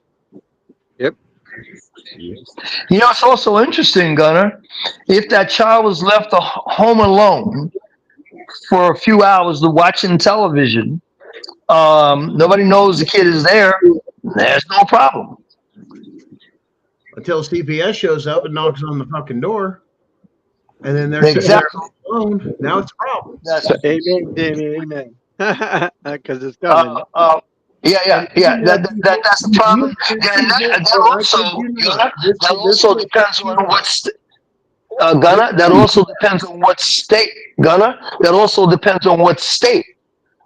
Yep. It's also interesting, Gunnar, if that child was left home alone for a few hours watching television, nobody knows the kid is there, there's no problem. Until CPS shows up and knocks on the fucking door. And then they're exactly alone. Now it's a problem. That's right. Amen. Because it's coming. Yeah. That's the problem. That also depends on what Gunnar. That also depends on what state. Gunnar. That also depends on what state.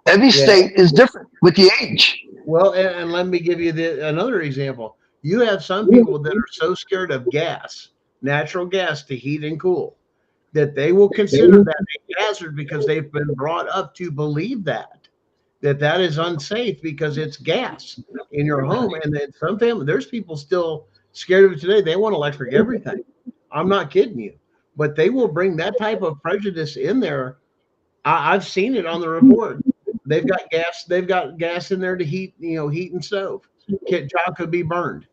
Every Yeah. state is different with the age. Well, and let me give you another example. You have some people that are so scared of gas, natural gas to heat and cool, that they will consider that a hazard because they've been brought up to believe that is unsafe because it's gas in your home. And then some family, there's people still scared of it today. They want electric everything. I'm not kidding you, but they will bring that type of prejudice in there. I've seen it on the report. They've got gas. They've got gas in there to heat, heat and stove. Child could be burned.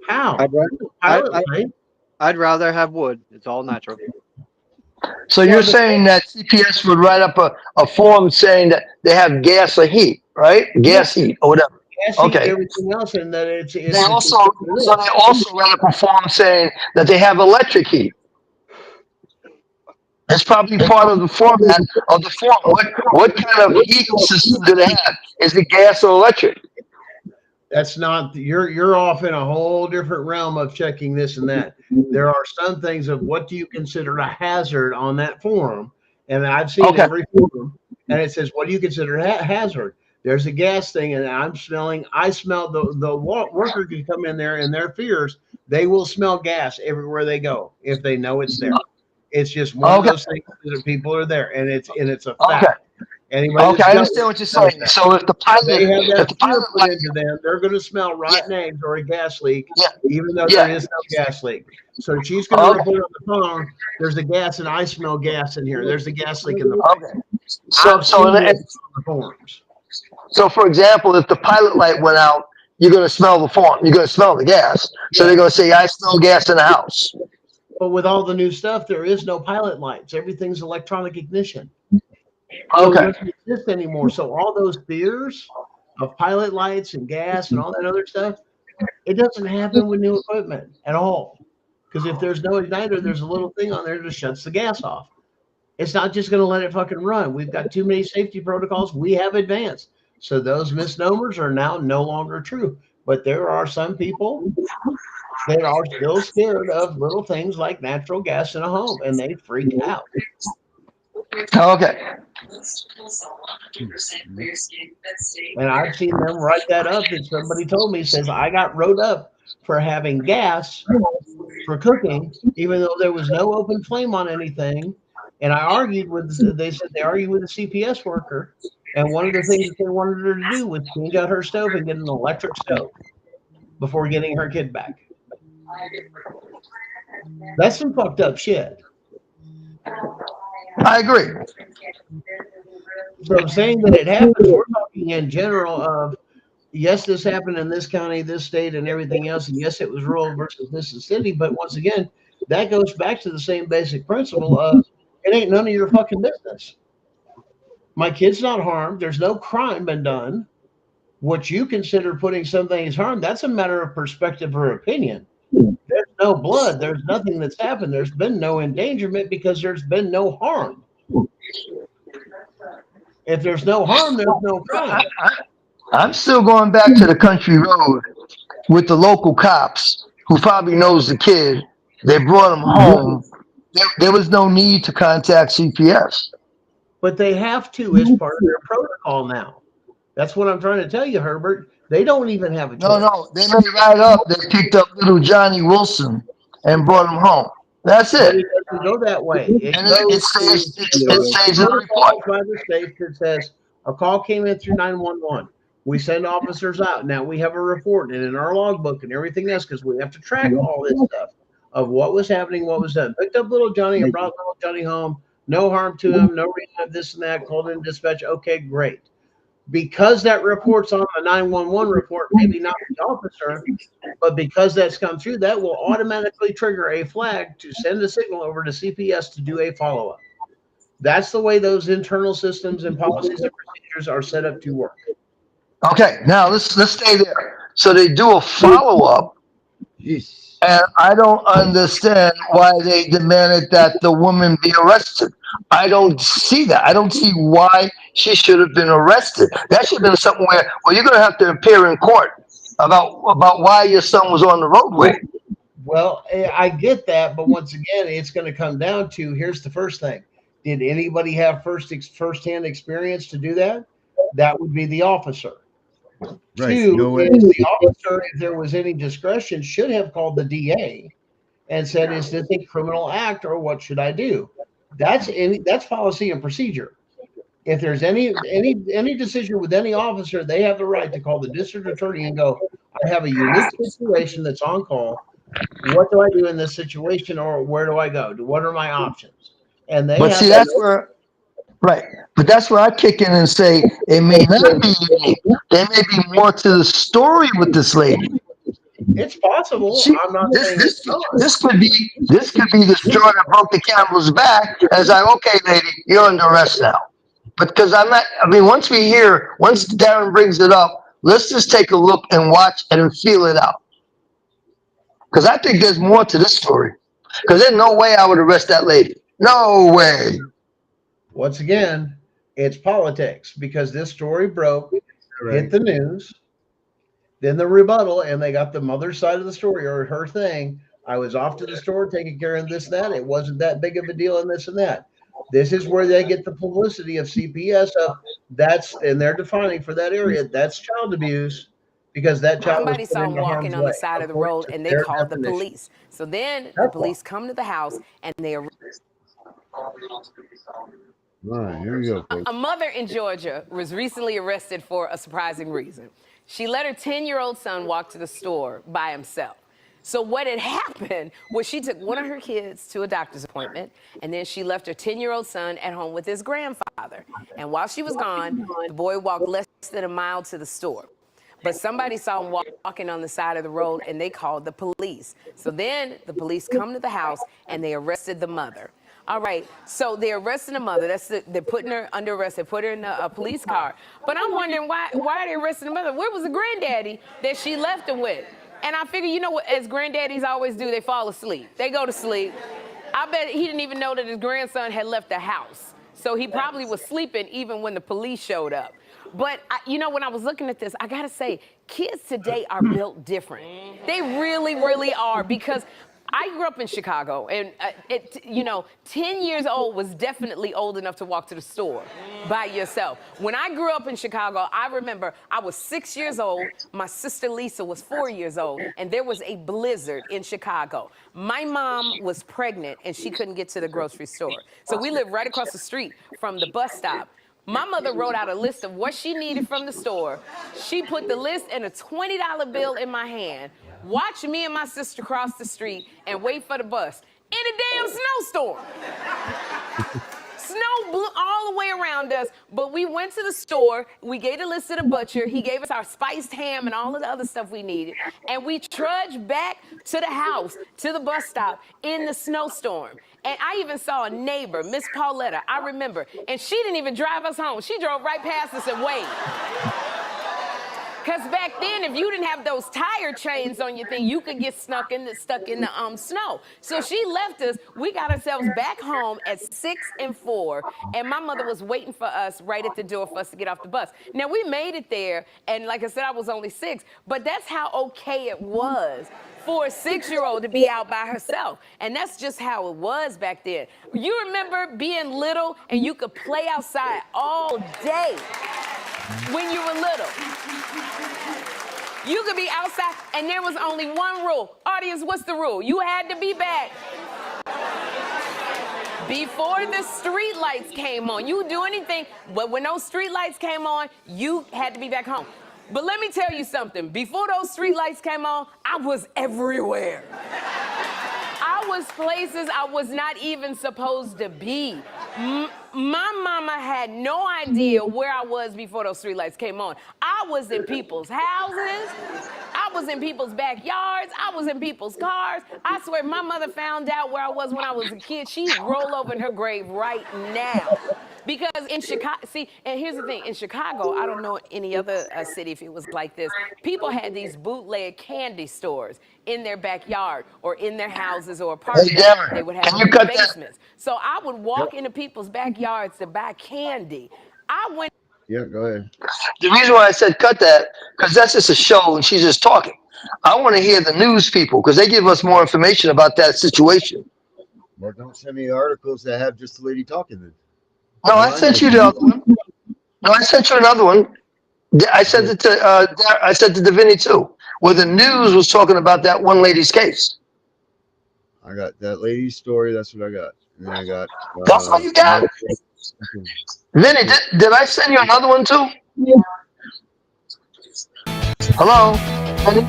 How? I'd rather, I, Pilot I, light. I'd rather have wood. It's all natural. So Well, you're saying that CPS would write up a form saying that they have gas or heat, right? Yeah, Gas heat or whatever. gas heat and Okay. everything else, and that it's They it's a also consider this. they also write up a form saying that they have electric heat. It's probably part of the format of the form. What kind of heat system do they have? Is it gas or electric? That's not you're off in a whole different realm of checking this and that. There are some things of what do you consider a hazard on that form, and I've seen Okay. every form, and it says what do you consider a hazard. There's a gas thing, and I smell the worker can come in there and their fears. They will smell gas everywhere they go if they know it's there. It's just one of Okay. those things that people are there, and it's a Okay. fact. Anybody Okay. that's I dealt understand with what you're it knows saying. that. So if the They have pilot that fear put light, into them. They're going to smell yeah, rotten eggs or a gas leak, yeah, even though there yeah. is no gas leak. So she's going to Okay. report on the phone. There's a gas, and I smell gas in here. There's a gas leak in the pipe. Okay. So I've so seen this and- on the forms. so for example, if the pilot light went out, you're gonna smell the form. You're gonna smell the gas. So they're Yeah, gonna say, I smell gas in the house. but with all the new stuff, there is no pilot lights. Everything's electronic ignition, so it Okay. doesn't exist anymore. So all those fears of pilot lights and gas and all that other stuff, it doesn't happen with new equipment at all. Because if there's no igniter, there's a little thing on there that shuts the gas off. It's not just going to let it fucking run. We've got too many safety protocols we have advanced. So those misnomers are now no longer true. But there are some people that are still scared of little things like natural gas in a home and they freak out. Okay. And I've seen them write that up that somebody told me says, I got wrote up for having gas for cooking, even though there was no open flame on anything. And I argued with, they said they argued with a CPS worker. And one of the things that they wanted her to do was change out her stove and get an electric stove before getting her kid back. That's some fucked up shit. I agree. So saying that it happens, we're talking in general of, yes, this happened in this county, this state, and everything else. And yes, it was rural versus this is city. But once again, that goes back to the same basic principle of it ain't none of your fucking business. My kid's not harmed. There's no crime been done. What you consider putting something as harm, that's a matter of perspective or opinion. There's no blood. There's nothing that's happened. There's been no endangerment because there's been no harm. If there's no harm, there's no crime. I'm still going back to the country road with the local cops who probably knows the kid. They brought him home. There was no need to contact CPS. But they have to as part of their protocol now. That's what I'm trying to tell you, Herbert. They don't even have a choice. No, they made right up. They picked up little Johnny Wilson and brought him home. That's But it. it doesn't go that way. It And goes it says to it says in the report. by the state that says a call came in through 911. We send officers out. Now we have a report and in our logbook and everything else because we have to track all this stuff of what was happening, what was done. Picked up little Johnny and brought little Johnny home. No harm to him. No reason of this and that. Called in dispatch. Okay, great. Because that report's on the 911 report, maybe not the officer, but because that's come through, that will automatically trigger a flag to send a signal over to CPS to do a follow-up. That's the way those internal systems and policies and procedures are set up to work. Okay, now let's stay there. So they do a follow-up, and I don't understand why they demanded that the woman be arrested. I don't see that. I don't see why she should have been arrested. That should have been something where, well, you're going to have to appear in court about why your son was on the roadway. Well, I get that, but once again, it's going to come down to here's the first thing: did anybody have first-hand experience to do that? that would be the officer. Right. Two No way. is the officer, if there was any discretion, should have called the DA and said, "Is this a criminal act, or what should I do?" That's policy and procedure. If there's any decision with any officer, they have the right to call the district attorney and go, "I have a unique situation that's on call. What do I do in this situation, or where do I go? What are my options?" And they But have see, that. that's where, right. But that's where I kick in and say it may not be unique. There may be more to the story with this lady. It's possible. She, I'm not saying it's not. this could be the straw that broke the camel's back. As I, okay, lady, you're under arrest now. But because once Darren brings it up, let's just take a look and watch and feel it out. Because I think there's more to this story. Because there's no way I would arrest that lady. No way. Once again, it's politics, because this story broke, hit the news, then the rebuttal, and they got the mother's side of the story, or her thing. I was off to the store taking care of this, that. It wasn't that big of a deal, and this and that. This is where they get the publicity of CPS and they're defining for that area. That's child abuse, because that child Somebody was put saw him into walking harm's on the way, side of the according road, to and they their called the definition. police. So then the police come to the house, and they arrest. All right, here we go, folks. A mother in Georgia was recently arrested for a surprising reason. She let her 10-year-old son walk to the store by himself. So what had happened was she took one of her kids to a doctor's appointment, and then she left her 10-year-old son at home with his grandfather. And while she was gone, the boy walked less than a mile to the store. But somebody saw him walking on the side of the road, and they called the police. So then the police come to the house, and they arrested the mother. All right, so they're arresting the mother. They're putting her under arrest. They put her in a police car. But I'm wondering why are they arresting the mother? Where was the granddaddy that she left him with? And I figure, you know what, as granddaddies always do, they fall asleep. They go to sleep. I bet he didn't even know that his grandson had left the house. So he probably was sleeping even when the police showed up. But, when I was looking at this, I got to say, kids today are built different. They really, really are, because I grew up in Chicago, and 10 years old was definitely old enough to walk to the store by yourself. When I grew up in Chicago, I remember I was 6 years old, my sister Lisa was 4 years old, and there was a blizzard in Chicago. My mom was pregnant, and she couldn't get to the grocery store. So we lived right across the street from the bus stop. My mother wrote out a list of what she needed from the store. She put the list and a $20 bill in my hand, watched me and my sister cross the street, and wait for the bus in a damn snowstorm. Snow blew all the way around us, but we went to the store, we gave the list to the butcher, he gave us our spiced ham and all of the other stuff we needed, and we trudged back to the house, to the bus stop, in the snowstorm. And I even saw a neighbor, Miss Pauletta, I remember, and she didn't even drive us home. She drove right past us and waved. Because back then, if you didn't have those tire chains on your thing, you could get stuck in the snow. So she left us. We got ourselves back home at 6 and 4, and my mother was waiting for us right at the door for us to get off the bus. Now, we made it there, and like I said, I was only 6, but that's how okay it was for a 6-year-old to be out by herself. And that's just how it was back then. You remember being little, and you could play outside all day when you were little. You could be outside, and there was only one rule. Audience, what's the rule? You had to be back before the street lights came on. You would do anything, but when those street lights came on, you had to be back home. But let me tell you something. Before those street lights came on, I was everywhere. I was places I was not even supposed to be. My mama had no idea where I was before those streetlights came on. I was in people's houses. I was in people's backyards. I was in people's cars. I swear, if my mother found out where I was when I was a kid, she'd roll over in her grave right now. Because in Chicago, see, and here's the thing, in Chicago, I don't know any other city if it was like this, people had these bootleg candy stores in their backyard or in their houses or apartments. Hey, Darren, they would have can you cut basements. So I would walk into people's backyards to buy candy. I went. Yeah, go ahead. The reason why I said cut that, because that's just a show and she's just talking. I want to hear the news people because they give us more information about that situation. Well, don't send me articles that have just the lady talking then. No, I sent you the other one. No, I sent you another one. I sent it to I sent it to Vinny too, where the news was talking about that one lady's case. I got that lady's story. That's what I got. And then I got. That's all you got, Vinny. Did I send you another one too? Hello, Vinny?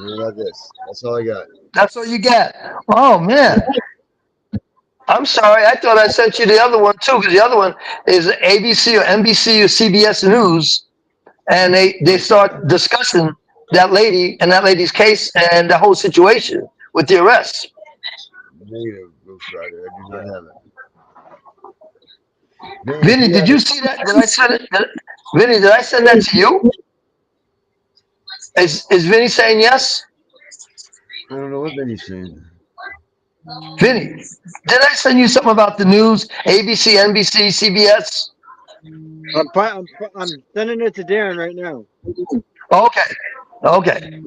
What about this? That's all I got. That's all you got. Oh man, I'm sorry. I thought I sent you the other one too, because the other one is ABC or NBC or CBS News, and they start discussing that lady and that lady's case and the whole situation with the arrest. Negative, Ghost Rider. I do not have it. Vinny, did you see that? Did I send it? Vinny, did I send that to you? Is Vinny saying yes? I don't know what Vinny's saying. Vinny, did I send you something about the news? ABC, NBC, CBS? I'm sending it to Darren right now. Okay. Okay.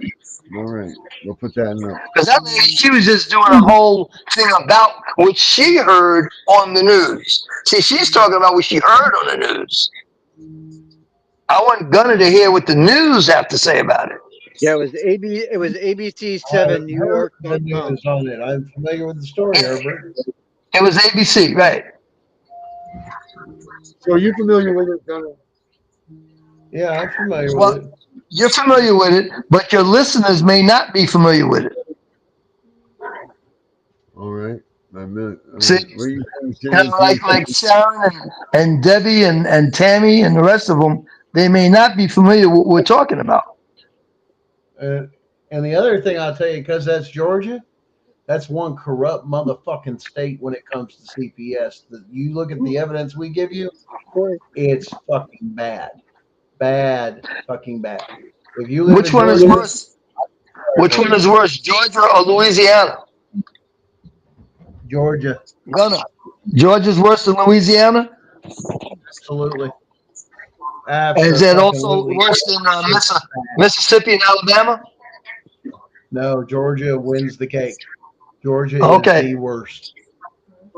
All right. We'll put that in up. Because that lady, she was just doing a whole thing about what she heard on the news. See, she's talking about what she heard on the news. I want Gunner to hear what the news have to say about it. Yeah, it was ABC7 New York. The news on it. I'm familiar with the story, Herbert. It was ABC, right? So are you familiar with it, Gunner? Yeah, I'm familiar with it. You're familiar with it, but your listeners may not be familiar with it. All right. See, like Sharon and Debbie and Tammy and the rest of them, they may not be familiar with what we're talking about. And the other thing I'll tell you, because that's Georgia, that's one corrupt motherfucking state when it comes to CPS. You look at the evidence we give you, it's fucking bad. Bad, fucking bad. If you live Which one is worse? Which one is worse, Georgia or Louisiana? Georgia. Gunner. Georgia's worse than Louisiana? Absolutely. Is it also worse than Mississippi and Alabama? No, Georgia wins the cake. Georgia is the worst.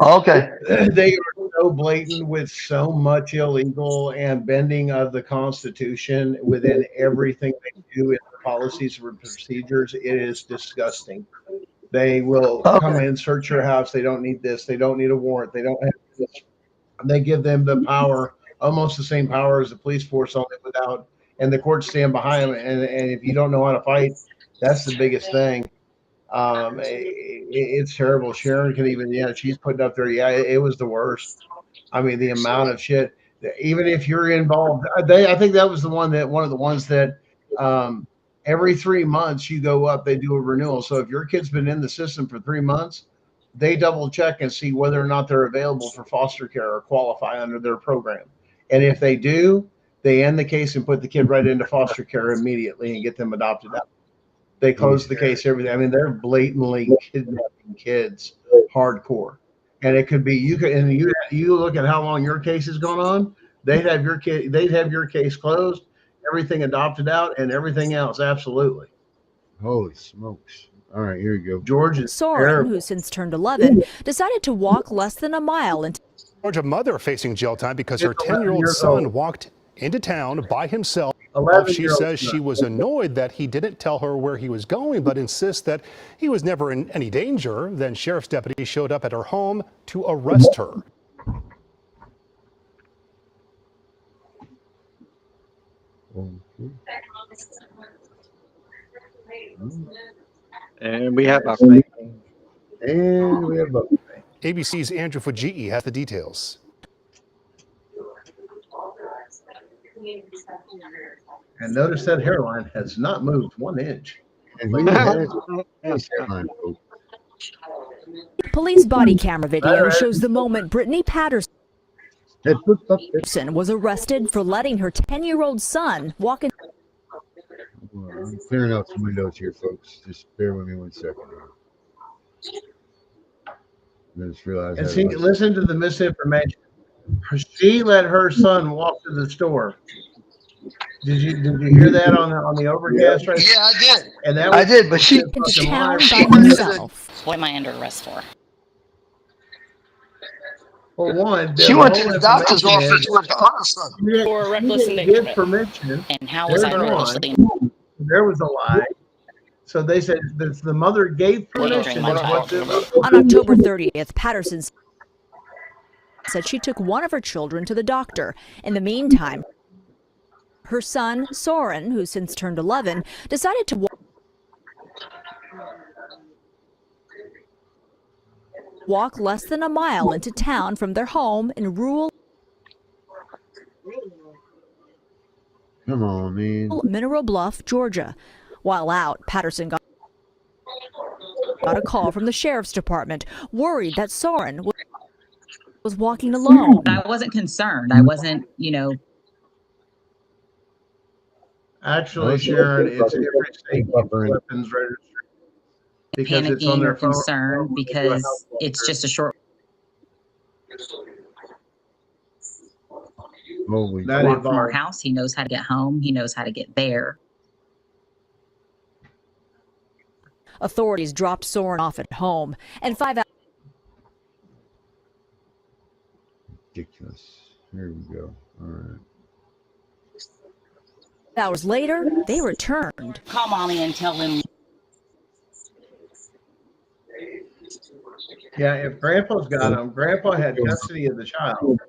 Okay. They are so blatant with so much illegal and bending of the Constitution within everything they do in the policies and procedures. It is disgusting. They will come in, search your house. They don't need this. They don't need a warrant. They don't have this. They give them the power, almost the same power as the police force, only without, and the courts stand behind them. And if you don't know how to fight, that's the biggest thing. It's terrible. Sharon can even, she's putting up there. Yeah, it was the worst. I mean, the amount of shit, even if you're involved, I think that was one of the ones that, every 3 months you go up, they do a renewal. So if your kid's been in the system for 3 months, they double check and see whether or not they're available for foster care or qualify under their program. And if they do, they end the case and put the kid right into foster care immediately and get them adopted out. They close the case, everything. I mean, they're blatantly kidnapping kids hardcore. And it could be, you look at how long your case has gone on, they'd have your case closed, everything adopted out, and everything else. Absolutely. Holy smokes. All right, here we go. Georgia's Soren, who since turned 11, decided to walk less than a mile into Georgia mother facing jail time because her 10-year-old son walked into town by himself. She says she was annoyed that he didn't tell her where he was going, but insists that he was never in any danger. Then sheriff's deputies showed up at her home to arrest her. And we have Buffalo. And we have Buffalo. ABC's Andrew Fujii has the details. And notice that hairline has not moved 1 inch. Police body camera video shows the moment Brittany Patterson was arrested for letting her 10-year-old son walk in. I'm clearing out some windows here, folks. Just bear with me 1 second. I just realized. And see, listen to the misinformation. She let her son walk to the store. Did you hear that on the overcast right? Yeah, I did. And that I did, but she into town she by wanted to. himself. What am I under arrest for? For one, She the went to whole the doctor's information office is with her other son. For she reckless didn't give endangerment. permission. And how was I There's recklessly one. There was a lie. So they said that the mother gave endangering permission. my Is what child? On October 30th, Patterson said she took one of her children to the doctor. In the meantime, her son, Soren, who since turned 11, decided to walk less than a mile into town from their home in rural Come on, man. Mineral Bluff, Georgia. While out, Patterson got a call from the sheriff's department, worried that Soren was walking alone. I wasn't concerned. I wasn't, Actually, Sharon, it's every state weapons registry because it's on panicking their or phone. concerned because it's just a short Holy That walk from our involves house. He knows how to get home. He knows how to get there. Authorities dropped Soren off at home, and 5 ridiculous. Here we go. All right. hours later, they returned. Call mommy and tell him. Yeah, if Grandpa's got him, Grandpa had custody of the child.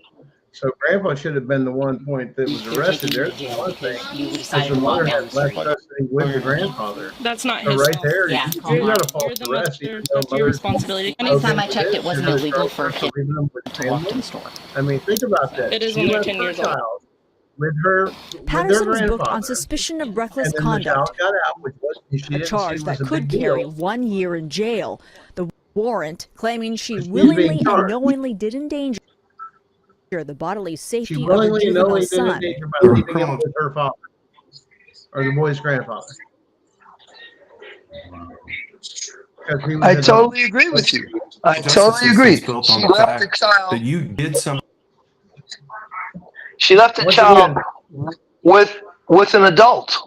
So Grandpa should have been the one point that was arrested. There's one thing. Because the mother had left custody with the grandfather. That's not So his right fault. there, Yeah, you call got a You're false the arrest. mother. Even though That's your mother's responsibility. Anytime I okay checked, with it wasn't You're illegal gonna for a start kid leaving them with to walk to family. the store. I mean, think about that. It is She when they're left 10 her years old. child with their Patterson was booked grandfather. on suspicion of And reckless then the child conduct, got out, which was she a didn't charge see that was a could big carry deal. 1 year in jail. The warrant claiming she She's willingly being and charged. knowingly did endanger the bodily She safety of her willingly and juvenile knowingly did son. endanger by leaving him with her father or the boy's grandfather. Because he was I an adult. totally agree with you. I totally agree. She left the child. that you did something. She left the Once child again, with an adult.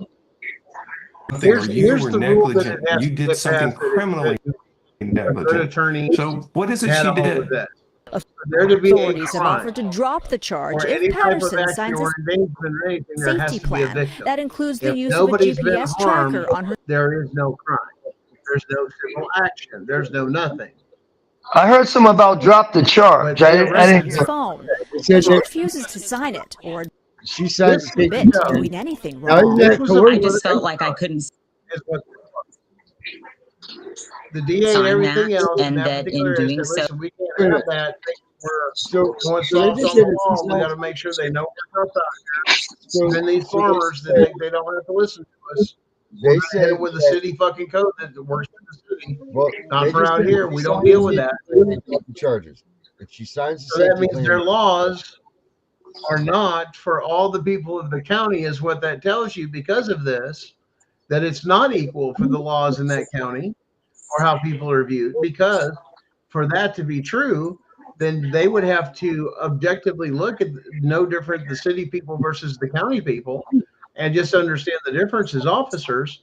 here's You were the rule that negligent. it has You to did get something passed that criminally a good negligent. attorney So what is it had she a hold did? of that. For there to be a Authorities have crime offered to drop the charge or if any type of Patterson action signs or a endangerment or anything, there has safety to be a plan. victim. That includes the If use of a nobody's been GPS harmed, tracker on her. there is no crime. There's no civil action. There's no nothing. I heard some about drop the charge. But I they didn't arrested hear. her. phone. It said She that refuses to sign it or she signed the admit safety to plan. doing anything Now, isn't wrong. that This was a coercive? I just felt like I couldn't is what the DA and sign everything that, else in and that that particular in area doing said, so, listen, we can't have that. We're So going they soft just on said the that she law. We got signed. to make sure they know we're not out So, there. Even these so farmers that think they don't have to listen to us, they we're gonna hit said them with the that, city fucking code that works in the city. well, Not they for just out said here. if We she don't signs deal the with safety that. plan, drop the charges. If she signs the So that safety means plan, their laws are not for all the people of the county, is what that tells you. Because of this, that it's not equal for the laws in that county or how people are viewed. Because for that to be true, then they would have to objectively look at no different the city people versus the county people and just understand the difference as officers,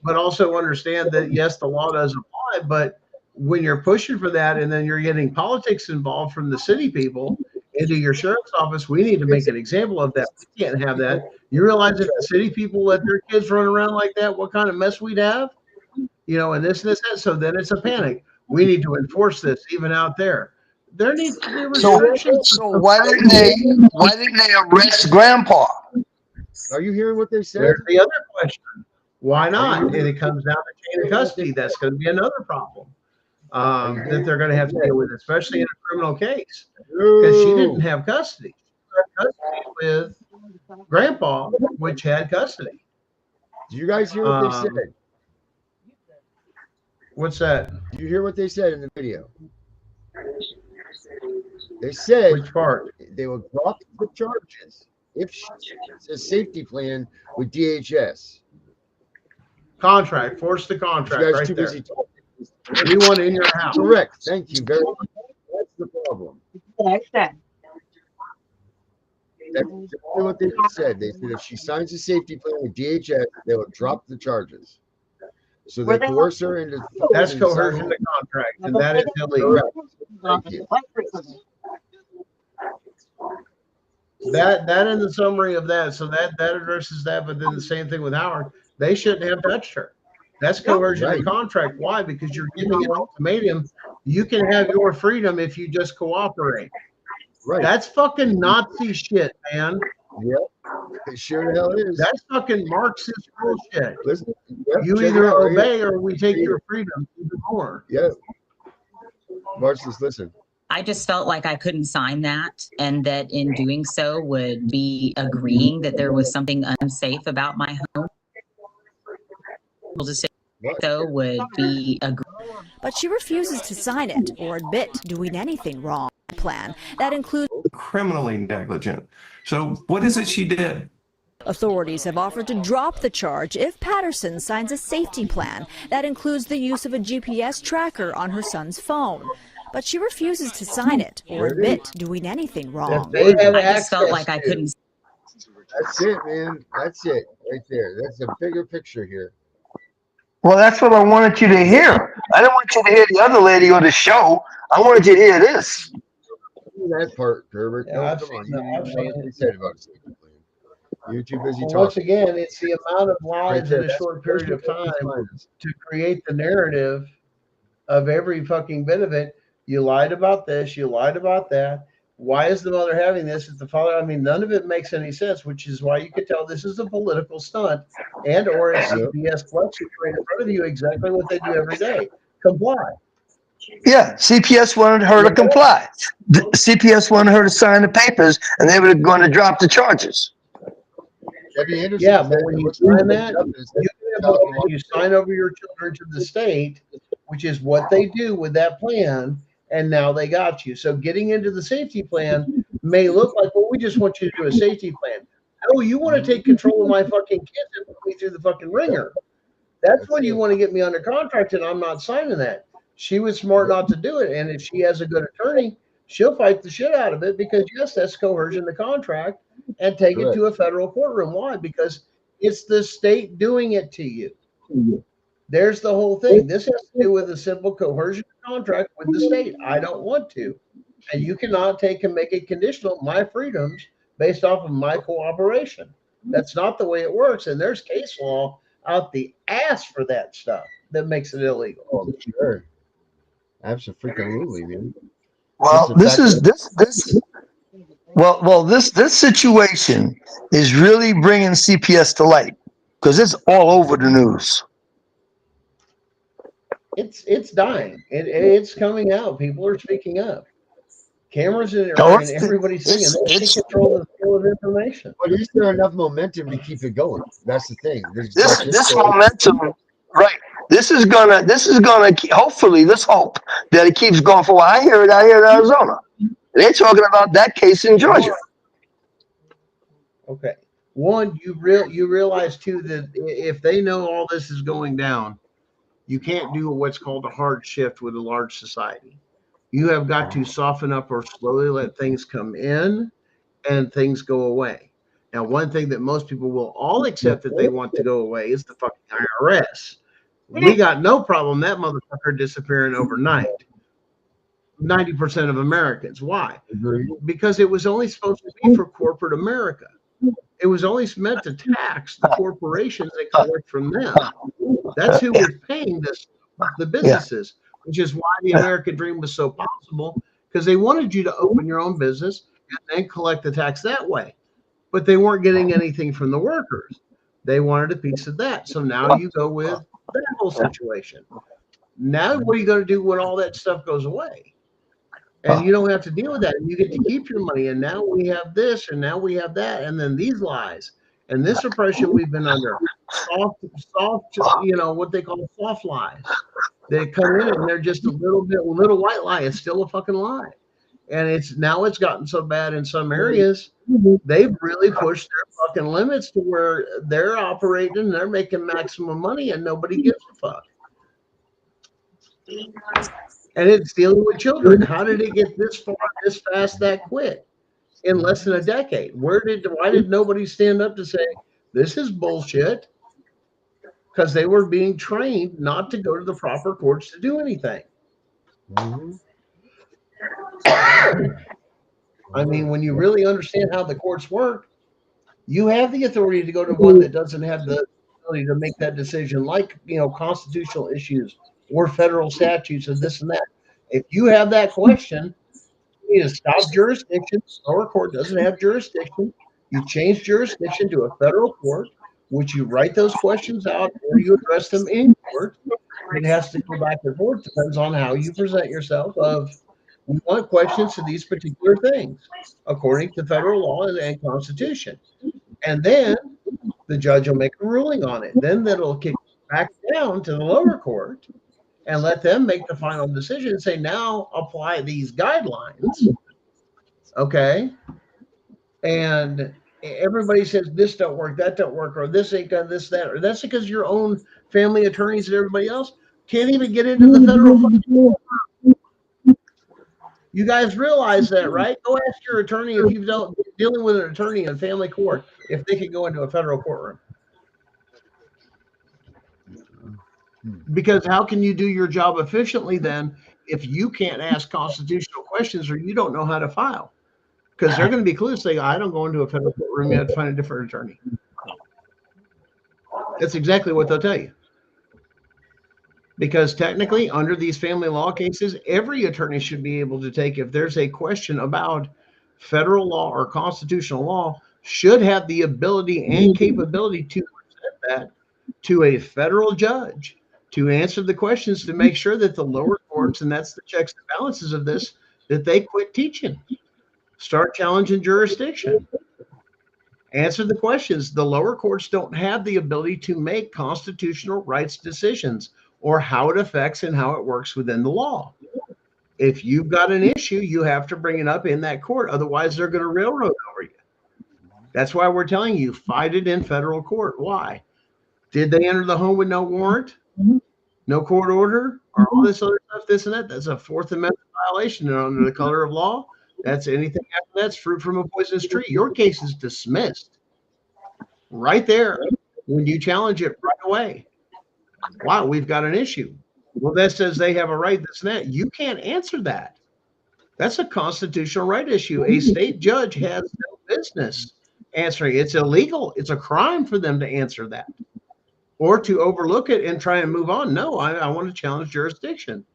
but also understand that yes, the law does apply, but when you're pushing for that and then you're getting politics involved from the city people into your sheriff's office, we need to make an example of that. We can't have that. You realize if the city people let their kids run around like that, what kind of mess we'd have? You know, and this and this, that. So then it's a panic. We need to enforce this even out there. There needs to be So, restrictions. so why didn't they arrest Grandpa? are you hearing what they said? There's the other question. Why not? And it comes down to chain of custody. That's going to be another problem that they're going to have to deal with, especially in a criminal case, because she didn't have custody. She had custody with Grandpa, which had custody. Do you guys hear what they said? What's that? Do you hear what they said in the video? They said Which part? they will drop the charges if she has a safety plan with DHS. Contract. Force the contract You guys right too there. busy talking. You want it in your house. Correct. Thank you very much. That's the problem. That's exactly what they said. They said if she signs a safety plan with DHS, they will drop the charges. So they coerce her into. That's coercion to contract, and that is illegal. Thank you. That in the summary of that. So that addresses that. But then the same thing with Howard. They shouldn't have touched her. That's coercion to contract. Why? Because you're giving an ultimatum. You can have your freedom if you just cooperate. Right. That's fucking Nazi shit, man. Yep. It sure the hell is. That's fucking Marxist bullshit. Listen, you either obey or we take your freedom even more. Yeah. Marxist, listen. I just felt like I couldn't sign that, and that in doing so would be agreeing that there was something unsafe about my home. So would be But she refuses to sign it or admit doing anything wrong. Plan that includes criminally negligent. So what is it she did? Authorities have offered to drop the charge if Patterson signs a safety plan that includes the use of a GPS tracker on her son's phone. But she refuses to sign it or admit doing anything wrong. I just felt like I couldn't. That's it, man. That's it right there. That's a bigger picture here. Well, that's what I wanted you to hear. I didn't want you to hear the other lady on the show. I wanted you to hear this. That part, Herbert. Yeah, I've come seen on. that. You know what they said about safety plan. You're too busy talking. Once again, it's the amount of lies in a short period of time to create the narrative of every fucking bit of it. You lied about this. You lied about that. Why is the mother having this? Is the father? I mean, none of it makes any sense, which is why you could tell this is a political stunt and or a CPS collection right in front of you, exactly what they do every day. Comply. Yeah, CPS wanted her to comply. The CPS wanted her to sign the papers, and they were going to drop the charges. Yeah, but when you sign that, you sign over your children to the state, which is what they do with that plan, and now they got you. So getting into the safety plan may look like, well, we just want you to do a safety plan. No, you want to take control of my fucking kids and put me through the fucking ringer. That's when you want to get me under contract, and I'm not signing that. She was smart not to do it, and if she has a good attorney, she'll fight the shit out of it because, yes, that's coercion to contract and take it to a federal courtroom. Why? Because it's the state doing it to you. There's the whole thing. This has to do with a simple coercion contract with the state. I don't want to. And you cannot take and make it conditional, my freedoms, based off of my cooperation. That's not the way it works. And there's case law out the ass for that stuff that makes it illegal. Oh, sure. Absolutely, man. Well, this situation is really bringing CPS to light because it's all over the news. It's dying. It's coming out. People are speaking up. Cameras in it, and everybody's seeing it. They take control of the flow of information. But is there enough momentum to keep it going? That's the thing. This momentum, right? This is gonna. Hopefully, let's hope that it keeps going for a while. I hear it out here in Arizona. They're talking about that case in Georgia. Okay. One, you realize too that if they know all this is going down, you can't do what's called a hard shift with a large society. You have got to soften up or slowly let things come in and things go away. Now, one thing that most people will all accept that they want to go away is the fucking IRS. We got no problem that motherfucker disappearing overnight. 90% of Americans. Why? Because it was only supposed to be for corporate America. It was only meant to tax the corporations that collect from them. That's who was paying this, the businesses, which is why the American dream was so possible, because they wanted you to open your own business and then collect the tax that way. But they weren't getting anything from the workers. They wanted a piece of that. So now you go with that whole situation. Now what are you going to do when all that stuff goes away? And you don't have to deal with that. And you get to keep your money. And now we have this, and now we have that, and then these lies. And this oppression we've been under, soft, what they call soft lies. They come in and they're just a little white lie. It's still a fucking lie. And it's gotten so bad in some areas, they've really pushed their fucking limits to where they're operating and they're making maximum money and nobody gives a fuck. And it's dealing with children. How did it get this far, this fast, that quick? in less than a decade. Why did nobody stand up to say this is bullshit? Because they were being trained not to go to the proper courts to do anything. I mean, when you really understand how the courts work, you have the authority to go to one that doesn't have the ability to make that decision, like, constitutional issues or federal statutes and this and that. If you have that question, you need to stop jurisdiction. The lower court doesn't have jurisdiction. You change jurisdiction to a federal court, which you write those questions out or you address them in court. It has to go back and forth. Depends on how you present yourself. We want questions to these particular things according to federal law and constitution. And then the judge will make a ruling on it. Then that'll kick back down to the lower court and let them make the final decision and say, now apply these guidelines. Okay. And everybody says this don't work, that don't work, or this ain't done this, that, or that's because your own family attorneys and everybody else can't even get into the federal court. You guys realize that, right? Go ask your attorney if you've dealing with an attorney in family court if they could go into a federal courtroom. Because how can you do your job efficiently then if you can't ask constitutional questions or you don't know how to file? Because they're going to be clueless. Say, I don't go into a federal courtroom. You have to find a different attorney. That's exactly what they'll tell you. Because technically, under these family law cases, every attorney should be able to take, if there's a question about federal law or constitutional law, should have the ability and capability to present that to a federal judge to answer the questions to make sure that the lower courts, and that's the checks and balances of this, that they quit teaching, start challenging jurisdiction, answer the questions. The lower courts don't have the ability to make constitutional rights decisions or how it affects and how it works within the law. If you've got an issue, you have to bring it up in that court. Otherwise, they're going to railroad over you. That's why we're telling you, fight it in federal court. Why? Did they enter the home with no warrant, no court order, or all this other stuff, this and that? That's a Fourth Amendment violation. And under the color of law, that's anything after that's fruit from a poisonous tree. Your case is dismissed right there when you challenge it right away. Wow, we've got an issue. Well, that says they have a right, this and that. You can't answer that. That's a constitutional right issue. A state judge has no business answering. It's illegal. It's a crime for them to answer that or to overlook it and try and move on. No, I want to challenge jurisdiction.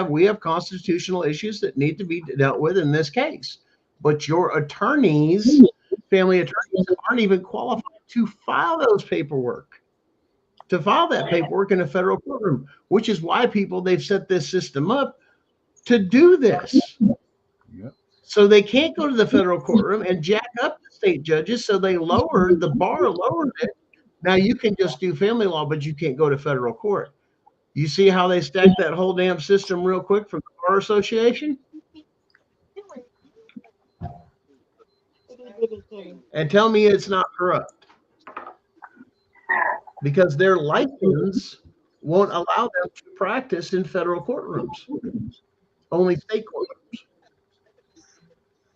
We have constitutional issues that need to be dealt with in this case. But your attorneys, family attorneys, aren't even qualified to file those paperwork. To file that paperwork in a federal courtroom, which is why they've set this system up to do this. Yep. So they can't go to the federal courtroom and jack up the state judges. So they lowered the bar, lowered it. Now you can just do family law, but you can't go to federal court. You see how they stacked that whole damn system real quick from the Bar Association? And tell me it's not corrupt. Because their license won't allow them to practice in federal courtrooms, only state courtrooms.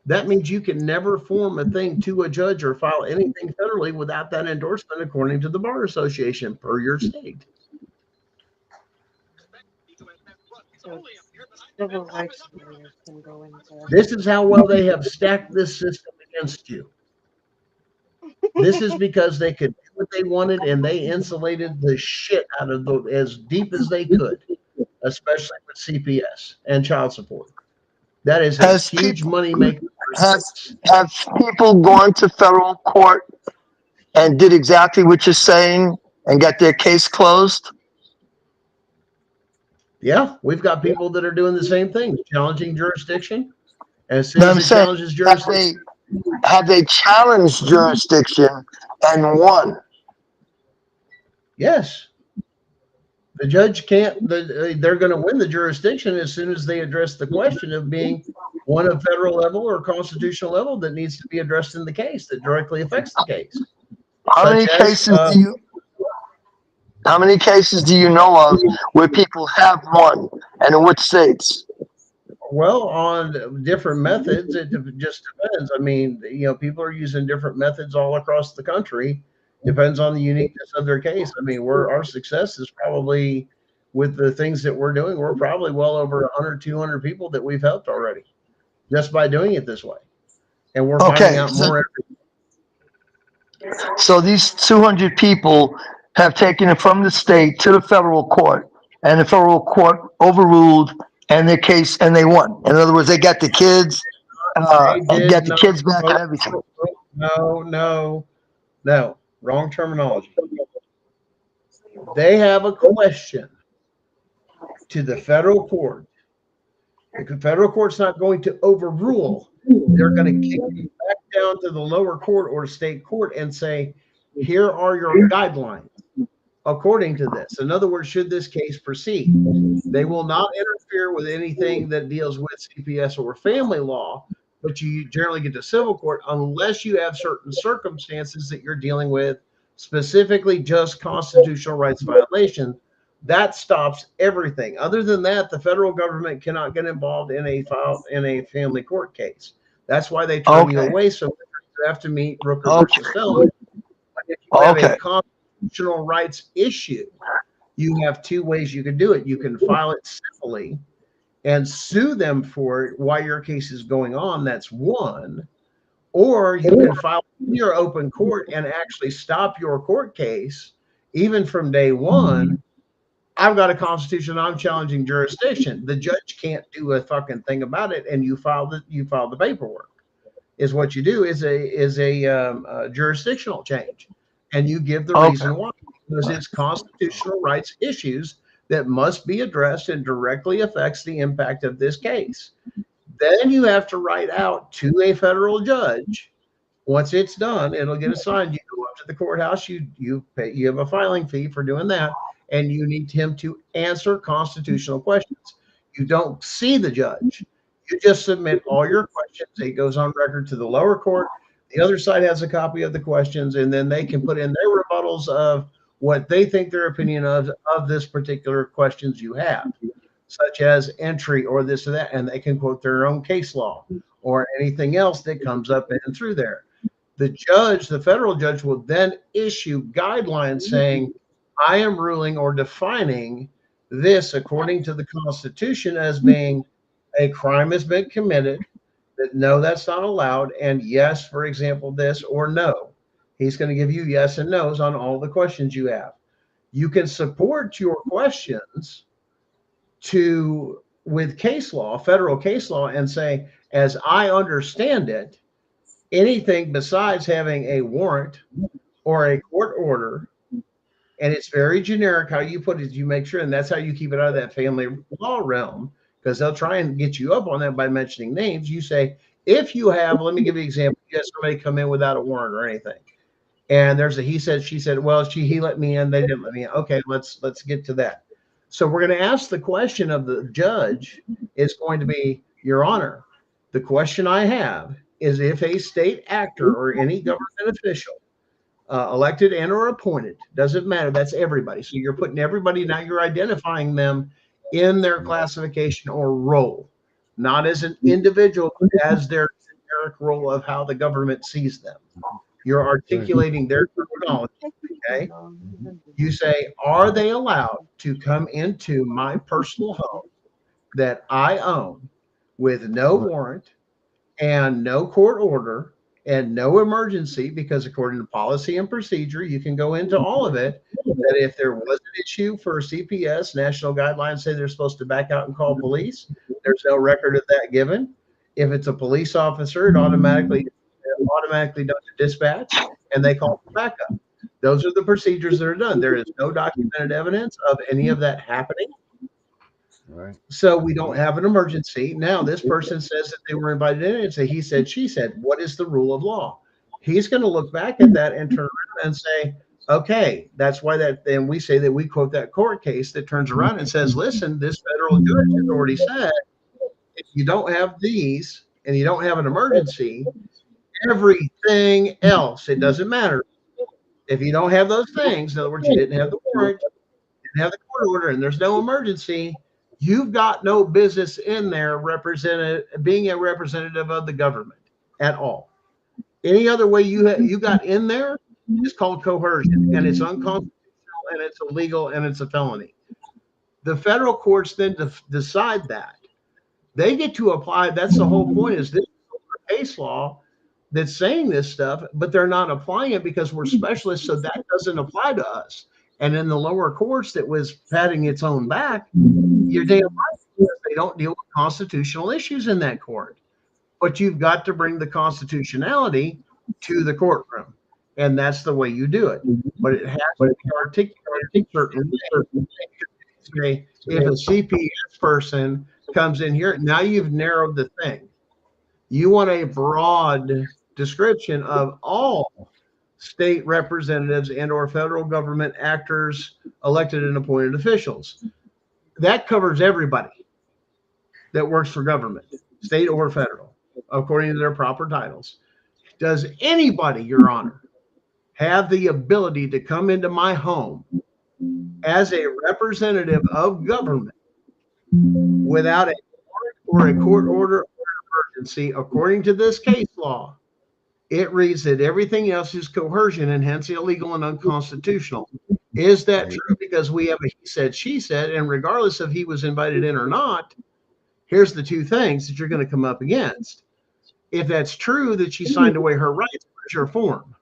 That means you can never form a thing to a judge or file anything federally without that endorsement, according to the Bar Association, per your state. This is how well they have stacked this system against you. This is because they could do what they wanted and they insulated the shit out of as deep as they could, especially with CPS and child support. That is a huge money maker. Have people gone to federal court and did exactly what you're saying and got their case closed? Yeah, we've got people that are doing the same thing, challenging jurisdiction. As soon as it challenges jurisdiction, have they challenged jurisdiction and won? Yes. The judge can't, they're going to win the jurisdiction as soon as they address the question of being one of federal level or constitutional level that needs to be addressed in the case that directly affects the case. How many cases do you know of where people have won, and in which states? Well, on different methods, just depends. I mean, people are using different methods all across the country. Depends on the uniqueness of their case. I mean, our success is probably with the things that we're doing. We're probably well over 100, 200 people that we've helped already just by doing it this way, and we're finding Okay, out more every. so these 200 people have taken it from the state to the federal court, and the federal court overruled and their case, and they won. In other words, they got the kids, They did got the not. kids back and everything. No, wrong terminology. They have a question to the federal court. The federal court's not going to overrule. They're going to kick it back down to the lower court or state court and say, here are your guidelines according to this. In other words, should this case proceed? They will not interfere with anything that deals with CPS or family law, but you generally get to civil court unless you have certain circumstances that you're dealing with, specifically just constitutional rights violation. That stops everything. Other than that, the federal government cannot get involved in a family court case. That's why they turn you away. So you have to meet Rooker versus Stone. If you have a constitutional rights issue, you have two ways you can do it. You can file it civilly and sue them for it while your case is going on. That's one. Or you can file in your open court and actually stop your court case, even from day one. I've got a constitution. I'm challenging jurisdiction. The judge can't do a fucking thing about it, and you file the paperwork. Is what you do is a jurisdictional change, and you give the reason why, because it's constitutional rights issues that must be addressed and directly affects the impact of this case. Then you have to write out to a federal judge. Once it's done, it'll get assigned. You go up to the courthouse. You pay. You have a filing fee for doing that, and you need him to answer constitutional questions. You don't see the judge. You just submit all your questions. It goes on record to the lower court. The other side has a copy of the questions, and then they can put in their rebuttals of what they think their opinion of this particular questions you have, such as entry or this or that, and they can quote their own case law or anything else that comes up in through there. The judge, the federal judge, will then issue guidelines saying, I am ruling or defining this according to the Constitution as being a crime has been committed, that no, that's not allowed, and yes, for example, this, or no. He's going to give you yes and no's on all the questions you have. You can support your questions with case law, federal case law, and say, as I understand it, anything besides having a warrant or a court order, and it's very generic how you put it, you make sure, and that's how you keep it out of that family law realm, because they'll try and get you up on that by mentioning names. You say, if you have, let me give you an example. You have somebody come in without a warrant or anything, and there's a he said, she said, well, he let me in, they didn't let me in. Okay, let's get to that. So we're going to ask the question of the judge is going to be, Your Honor, the question I have is if a state actor or any government official, elected and or appointed, doesn't matter, that's everybody. So you're putting everybody, now you're identifying them in their classification or role, not as an individual, but as their generic role of how the government sees them. You're articulating their terminology, okay? You say, are they allowed to come into my personal home that I own with no warrant and no court order and no emergency, because according to policy and procedure, you can go into all of it, that if there was an issue for CPS, national guidelines say they're supposed to back out and call police. There's no record of that given. If it's a police officer, it automatically done to dispatch, and they call for backup. Those are the procedures that are done. There is no documented evidence of any of that happening. Right. So we don't have an emergency. Now this person says that they were invited in and say he said, she said. What is the rule of law? He's going to look back at that and turn around and say, okay, that's why that, then we say that we quote that court case that turns around and says, listen, this federal judge has already said, if you don't have these and you don't have an emergency, everything else, it doesn't matter. If you don't have those things, in other words, you didn't have the warrant, you didn't have the court order, and there's no emergency, You've got no business in there being a representative of the government at all. Any other way you got in there is called coercion, and it's unconstitutional, and it's illegal, and it's a felony. The federal courts then decide that. They get to apply. That's the whole point. Is this case law that's saying this stuff, but they're not applying it because we're specialists, so that doesn't apply to us. And in the lower courts that was patting its own back, you're damn right, because they don't deal with constitutional issues in that court. But you've got to bring the constitutionality to the courtroom, and that's the way you do it. But it has to be articulated certain way. If a CPS person comes in here, now you've narrowed the thing. You want a broad description of all state representatives and or federal government actors, elected and appointed officials. That covers everybody that works for government, state or federal, according to their proper titles. Does anybody, Your Honor, have the ability to come into my home as a representative of government without a warrant or a court order or emergency? According to this case law, it reads that everything else is coercion and hence illegal and unconstitutional. Is that true? Because we have a he said, she said, and regardless if he was invited in or not, here's the two things that you're going to come up against. If that's true that she signed away her rights, where's your form?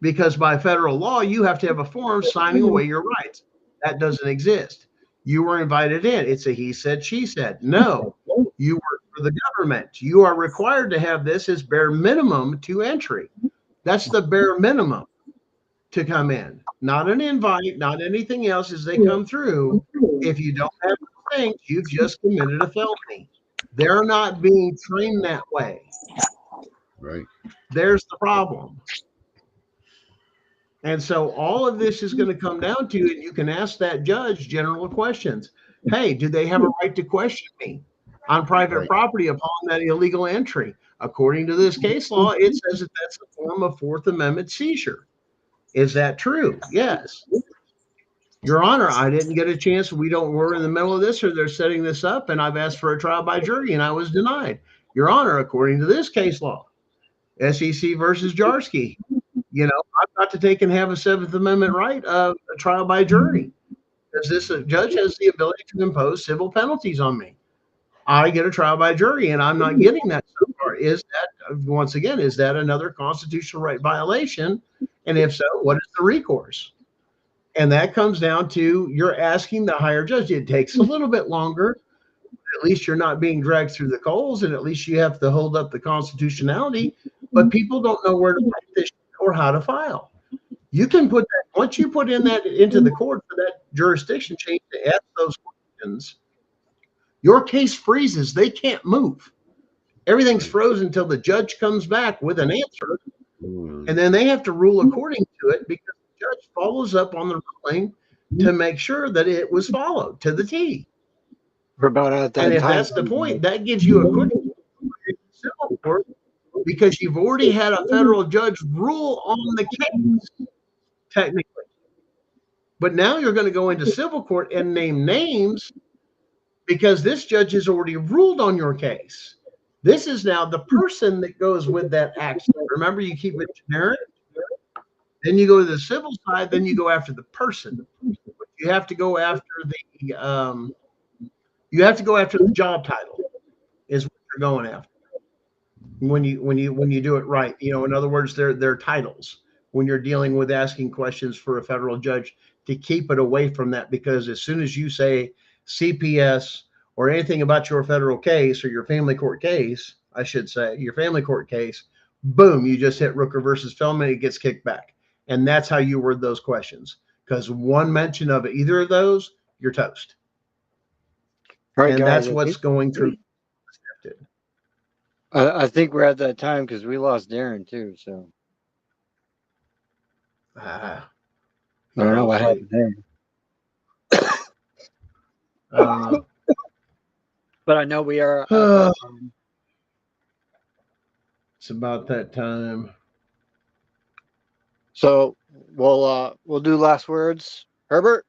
Because by federal law, you have to have a form signing away your rights. That doesn't exist. You were invited in. It's a he said, she said. No, you work for the government. You are required to have this as bare minimum to entry. That's the bare minimum to come in. Not an invite, not anything else as they come through. If you don't have the things, you've just committed a felony. They're not being trained that way. Right. There's the problem. And so all of this is going to come down to, and you can ask that judge general questions. Hey, do they have a right to question me on private property upon that illegal entry? According to this case law, it says that that's a form of Fourth Amendment seizure. Is that true? Yes. Your Honor, I didn't get a chance. We're in the middle of this, or they're setting this up, and I've asked for a trial by jury, and I was denied. Your Honor, according to this case law, SEC versus Jarsky, I've got to take and have a Seventh Amendment right of a trial by jury, because this judge has the ability to impose civil penalties on me. I get a trial by jury, and I'm not getting that so far. Is that, once again, is that another constitutional right violation? And if so, what is the recourse? And that comes down to you're asking the higher judge. It takes a little bit longer. At least you're not being dragged through the coals, and at least you have to hold up the constitutionality. But people don't know where to put this or how to file. You can put that, once you put in that into the court for that jurisdiction change to ask those questions, your case freezes. They can't move. Everything's frozen until the judge comes back with an answer. And then they have to rule according to it, because the judge follows up on the ruling to make sure that it was followed to the T. We're about at that And if time. that's the point, that gives you a quick civil court, because you've already had a federal judge rule on the case, technically. But now you're going to go into civil court and name names, because this judge has already ruled on your case. This is now the person that goes with that action. Remember, you keep it generic. Then you go to the civil side. Then you go after the person. You have to go after the job title. Is what you're going after. When you do it right, in other words, they're titles. When you're dealing with asking questions for a federal judge, to keep it away from that, because as soon as you say CPS or anything about your federal case, or your family court case, I should say, your family court case, boom, you just hit Rooker versus Feldman, it gets kicked back. And that's how you word those questions. Because one mention of either of those, you're toast. Right, and guys, that's what's going through. I think we're at that time because we lost Darren too. So I don't know what happened there. But I know we are. At that time. It's about that time. So we'll do last words. Herbert.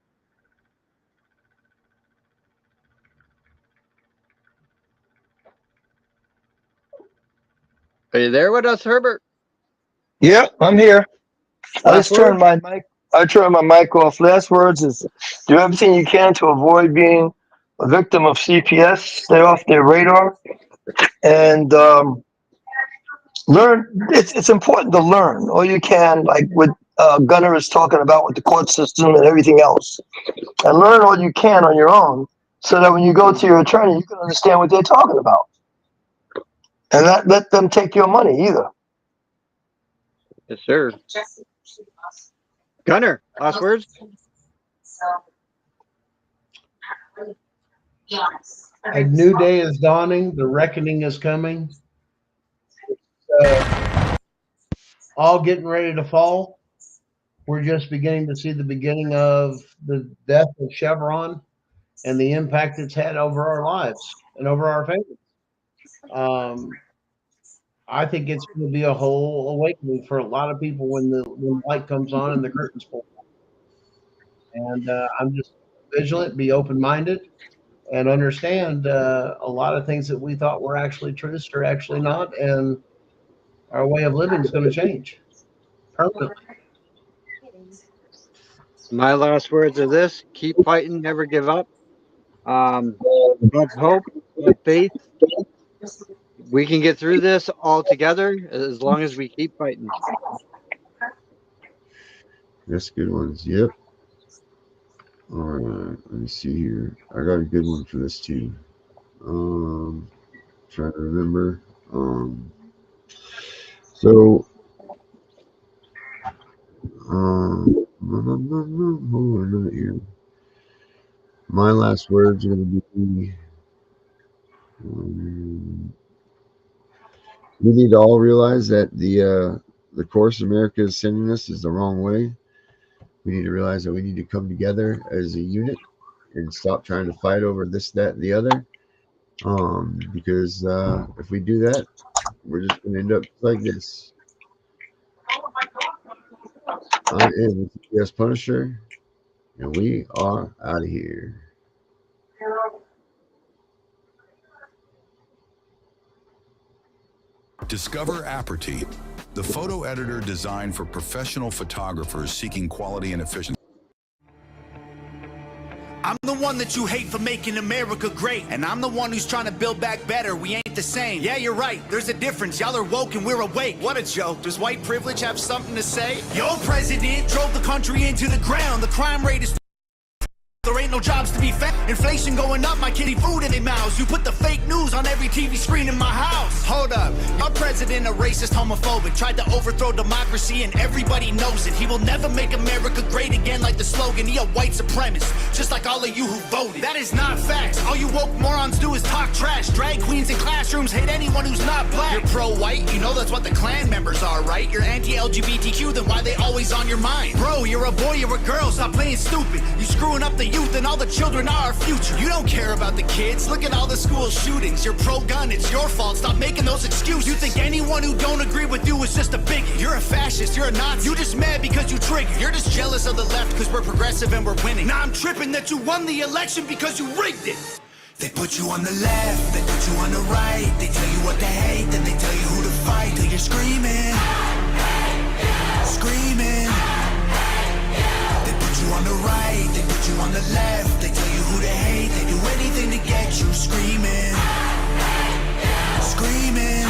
Are you there with us, Herbert? Yeah, I'm here. I Last just turned word? my mic. I turned my mic off. Last words is do everything you can to avoid being a victim of CPS. Stay off their radar and learn. It's important to learn all you can, like what Gunnar is talking about with the court system and everything else, and learn all you can on your own, so that when you go to your attorney, you can understand what they're talking about, and not let them take your money either. Yes, sir. Gunnar, last words? A new day is dawning. The reckoning is coming. All getting ready to fall. We're just beginning to see the beginning of the death of Chevron and the impact it's had over our lives and over our families. I think it's going to be a whole awakening for a lot of people when the light comes on and the curtains pull back. And I'm just vigilant, be open-minded, and understand a lot of things that we thought were actually truths are actually not, and our way of living is going to change permanently. My last words are this: keep fighting, never give up. Have hope, have faith. We can get through this all together as long as we keep fighting. That's good ones. Yep. All right. Let me see here. I got a good one for this too. Trying to remember. So, hold on a minute here. My last words are going to be, we need to all realize that the course America is sending us is the wrong way. We need to realize that we need to come together as a unit and stop trying to fight over this, that, and the other. Because if we do that, we're just going to end up like this. I am the CPS Punisher, and we are out of here. Discover Aperty, the photo editor designed for professional photographers seeking quality and efficiency. I'm the one that you hate for making America great, and I'm the one who's trying to build back better. We ain't the same. Yeah, you're right. There's a difference. Y'all are woke and we're awake. What a joke. Does white privilege have something to say? Your president drove the country into the ground. The crime rate is there ain't no jobs to be found. Inflation going up, my kitty food in their mouths. You put the fake news on every TV screen in my house. Hold up, our president a racist, homophobic, tried to overthrow democracy and everybody knows it. He will never make America great again like the slogan. He a white supremacist, just like all of you who voted. That is not facts. All you woke morons do is talk trash. Drag queens in classrooms hate anyone who's not black. You're pro-white, you know that's what the Klan members are, right? You're anti-LGBTQ, then why they always on your mind? Bro, you're a boy, you're a girl, stop playing stupid. You screwing up the youth and all the children are our future. You don't care about the kids. Look at all the school shootings. You're pro-gun, it's your fault. Stop making those excuses. You think anyone who don't agree with you is just a bigot. You're a fascist, you're a Nazi. You just mad because you triggered. You're just jealous of the left because we're progressive and we're winning. Now I'm tripping that you won the election because you rigged it. They put you on the left, they put you on the right. They tell you what to hate, then they tell you who to fight. Till you're screaming, screaming. On the right, they put you on the left. They tell you who to hate. They do anything to get you screaming, screaming.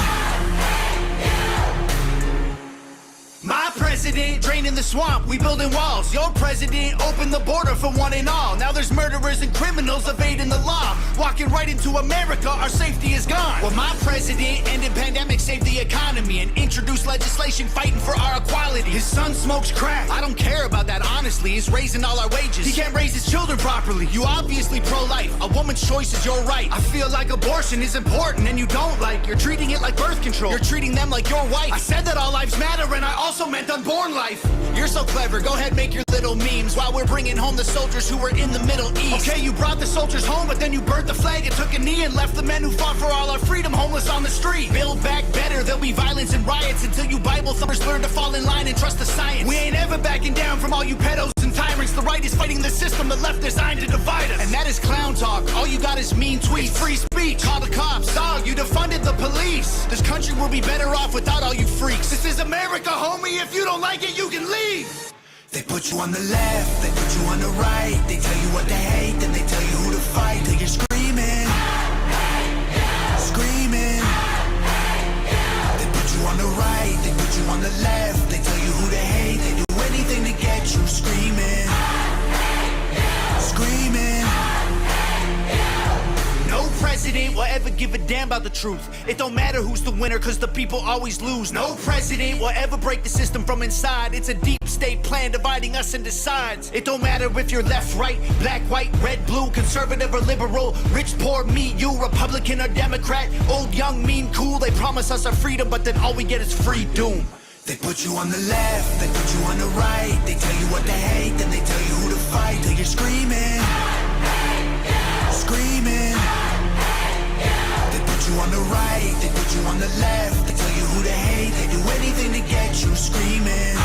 My president draining the swamp, we building walls. Your president opened the border for one and all. Now there's murderers and criminals evading the law. Walking right into America, our safety is gone. Well, my president ended pandemic, saved the economy, and introduced legislation fighting for our equality. His son smokes crack. I don't care about that, honestly. He's raising all our wages. He can't raise his children properly. You obviously pro-life. A woman's choice is your right. I feel like abortion is important and you don't like. You're treating it like birth control. You're treating them like your wife. I said that all lives matter and I also meant unborn life. You're so clever, go ahead, make your little memes while we're bringing home the soldiers who were in the Middle East. Okay, you brought the soldiers home, but then you burnt the flag and took a knee and left the men who fought for all our freedom homeless on the street. Build back better, there'll be violence and riots until you Bible thumpers learn to fall in line and trust the science. We ain't ever backing down from all you pedos and tyrants. The right is fighting the system, the left designed to divide us. And that is clown talk. All you got is mean tweets. It's free speech. Call the cops. Dog, you defunded the police. This country will be better off without all you freaks. This is America, homie. If you don't like it, you can leave. They put you on the left, they put you on the right. They tell you what they hate, then they tell you who to fight. Till you're screaming, screaming. They put you on the right, they put you on the left. They tell you who to hate, they do anything to get you screaming, screaming. No president will ever give a damn about the truth. It don't matter who's the winner, cause the people always lose. No president will ever break the system from inside. It's a deep state plan dividing us into sides. It don't matter if you're left, right, black, white, red, blue, conservative or liberal, rich, poor, me, you, Republican or Democrat, old, young, mean, cool. They promise us our freedom, but then all we get is free doom. They put you on the left, they put you on the right. They tell you what they hate, then they tell you who to fight. Till you're screaming, screaming. They put you on the right, they put you on the left. They tell you who to hate, they do anything to get you screaming,